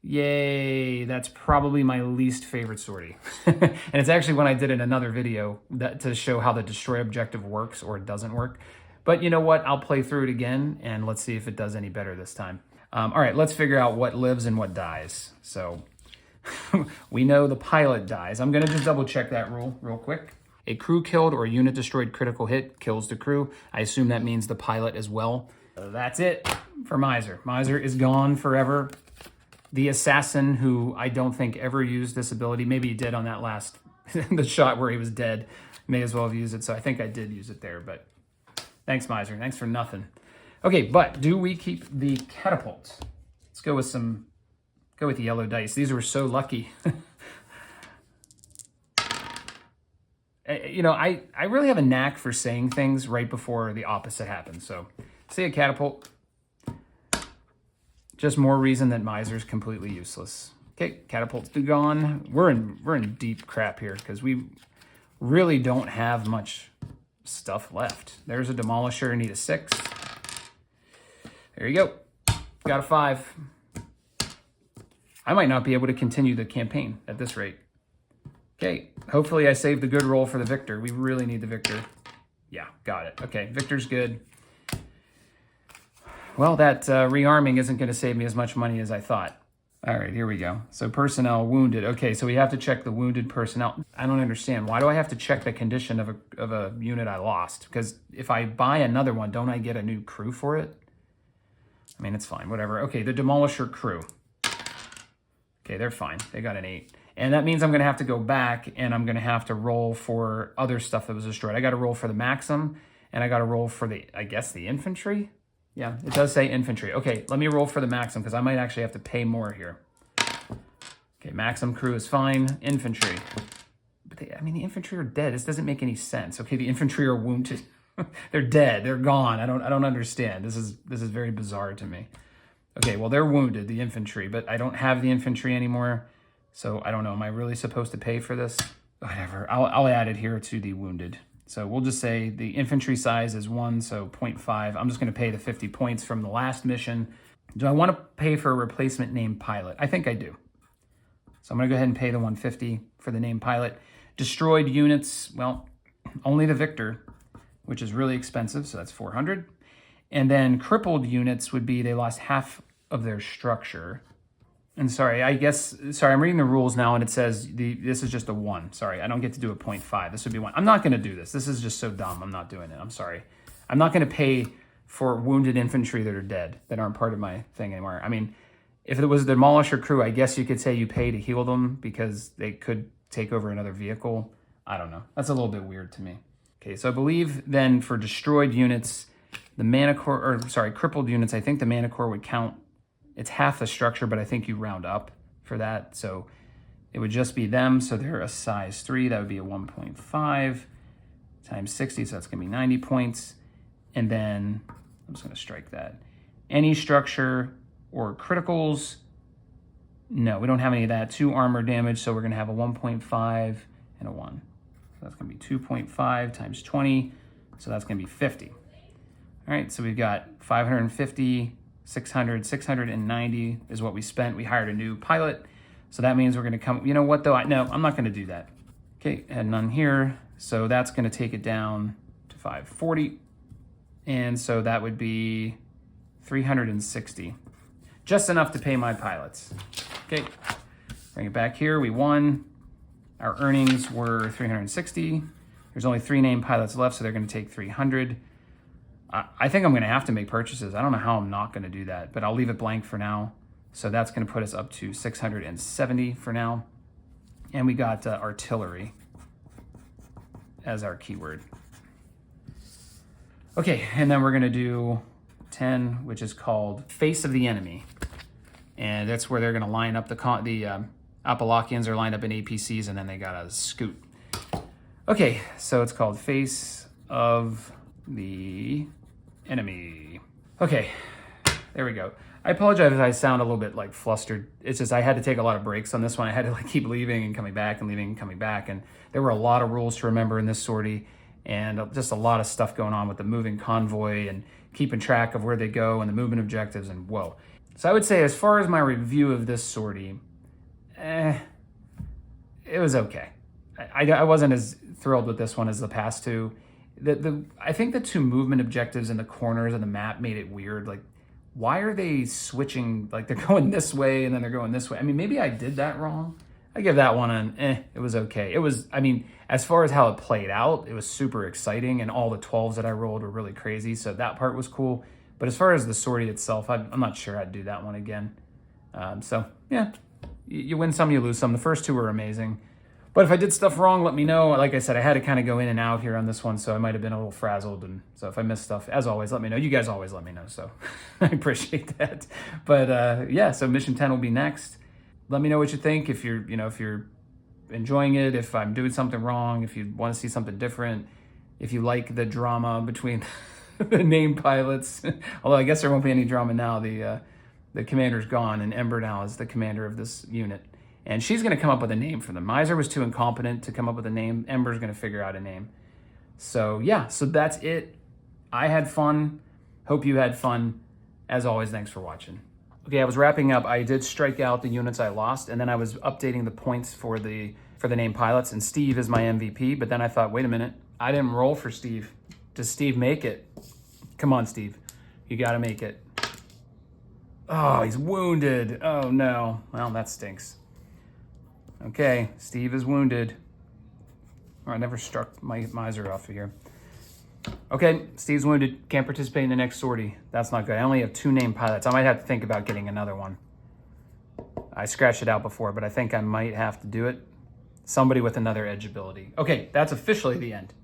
Yay, that's probably my least favorite sortie. And it's actually when I did in another video to show how the destroy objective works or it doesn't work. But you know what? I'll play through it again and let's see if it does any better this time. All right, let's figure out what lives and what dies. So we know the pilot dies. I'm going to just double check that rule real quick. A crew killed or a unit destroyed critical hit kills the crew. I assume that means the pilot as well. So that's it for Miser. Miser is gone forever. The assassin, who I don't think ever used this ability, maybe he did on that last, the shot where he was dead, may as well have used it. So I think I did use it there, but thanks, Miser. Thanks for nothing. Okay, but do we keep the catapult? Let's go with go with the yellow dice. These were so lucky. You know, I really have a knack for saying things right before the opposite happens. So, say a catapult. Just more reason that Miser's completely useless. Okay, catapult's gone. We're in deep crap here because we really don't have much stuff left. There's a demolisher. I need a 6. There you go. Got a 5. I might not be able to continue the campaign at this rate. Okay, hopefully I saved the good roll for the victor. We really need the victor. Yeah, got it. Okay, victor's good. Well, that rearming isn't going to save me as much money as I thought. All right, here we go. So personnel wounded. Okay, so we have to check the wounded personnel. I don't understand. Why do I have to check the condition of a unit I lost? Because if I buy another one, don't I get a new crew for it? I mean, it's fine, whatever. Okay, the Demolisher crew. Okay, they're fine. They got an 8. And that means I'm going to have to go back and I'm going to have to roll for other stuff that was destroyed. I got to roll for the Maxim and I got to roll for the, I guess, the infantry. Yeah, it does say infantry. Okay, let me roll for the Maxim because I might actually have to pay more here. Okay, Maxim crew is fine. Infantry. But I mean, the infantry are dead. This doesn't make any sense. Okay, the infantry are wounded. They're dead. They're gone. I don't understand. This is very bizarre to me. Okay, well, they're wounded, the infantry, but I don't have the infantry anymore. So I don't know. Am I really supposed to pay for this? Whatever. I'll add it here to the wounded. So we'll just say the infantry size is 1, so 0.5. I'm just going to pay the 50 points from the last mission. Do I want to pay for a replacement named pilot? I think I do. So I'm going to go ahead and pay the 150 for the named pilot. Destroyed units, well, only the Victor, which is really expensive, so that's 400. And then crippled units would be they lost half of their structure. And sorry, I'm reading the rules now and it says this is just a 1. Sorry, I don't get to do a 0.5. This would be 1. I'm not going to do this. This is just so dumb. I'm not doing it. I'm sorry. I'm not going to pay for wounded infantry that are dead, that aren't part of my thing anymore. I mean, if it was the Demolisher crew, I guess you could say you pay to heal them because they could take over another vehicle. I don't know. That's a little bit weird to me. Okay, so I believe then for destroyed units, crippled units, I think the Mana Core would count. It's half the structure, but I think you round up for that. So it would just be them. So they're a size 3. That would be a 1.5 times 60. So that's going to be 90 points. And then I'm just going to strike that. Any structure or criticals. No, we don't have any of that. 2 armor damage. So we're going to have a 1.5 and a 1. So that's going to be 2.5 times 20. So that's going to be 50. All right. So we've got 550. 600, 690 is what we spent. We hired a new pilot. So that means we're going to come, you know what though? No, I'm not going to do that. Okay, had none here. So that's going to take it down to 540. And so that would be 360. Just enough to pay my pilots. Okay, bring it back here. We won. Our earnings were 360. There's only 3 named pilots left, so they're going to take 300. I think I'm going to have to make purchases. I don't know how I'm not going to do that, but I'll leave it blank for now. So that's going to put us up to 670 for now. And we got artillery as our keyword. Okay, and then we're going to do 10, which is called Face of the Enemy. And that's where they're going to line up the Apalachians are lined up in APCs, and then they got a scoot. Okay, so it's called Face of the Enemy. Okay, there we go. I apologize if I sound a little bit like flustered. It's just I had to take a lot of breaks on this one. I had to like keep leaving and coming back and leaving and coming back. And there were a lot of rules to remember in this sortie and just a lot of stuff going on with the moving convoy and keeping track of where they go and the movement objectives and whoa. So I would say as far as my review of this sortie, it was okay. I wasn't as thrilled with this one as the past two. I think the 2 movement objectives in the corners of the map made it weird. Like, why are they switching? Like, they're going this way and then they're going this way. I mean, maybe I did that wrong. I give that one an it was okay. It was, I mean, as far as how it played out, it was super exciting and all the 12s that I rolled were really crazy. So that part was cool. But as far as the sortie itself, I'm not sure I'd do that one again. So, yeah, you win some, you lose some. The first 2 were amazing. But if I did stuff wrong, let me know. Like I said, I had to kind of go in and out here on this one, so I might have been a little frazzled. And so if I missed stuff, as always, let me know. You guys always let me know, so I appreciate that. But yeah, so mission 10 will be next. Let me know what you think. If you're enjoying it, if I'm doing something wrong, if you want to see something different, if you like the drama between the named pilots. Although I guess there won't be any drama now. The commander's gone, and Ember now is the commander of this unit. And she's going to come up with a name for them. Miser was too incompetent to come up with a name. Ember's going to figure out a name. So yeah, so that's it. I had fun. Hope you had fun. As always, thanks for watching. Okay, I was wrapping up. I did strike out the units I lost, and then I was updating the points for the named pilots, and Steve is my MVP. But then I thought, wait a minute, I didn't roll for Steve. Does Steve make it? Come on, Steve. You got to make it. Oh, he's wounded. Oh, no. Well, that stinks. Okay, Steve is wounded. Oh, I never struck my miser off of here. Okay, Steve's wounded. Can't participate in the next sortie. That's not good. I only have 2 named pilots. I might have to think about getting another one. I scratched it out before, but I think I might have to do it. Somebody with another edge ability. Okay, that's officially the end.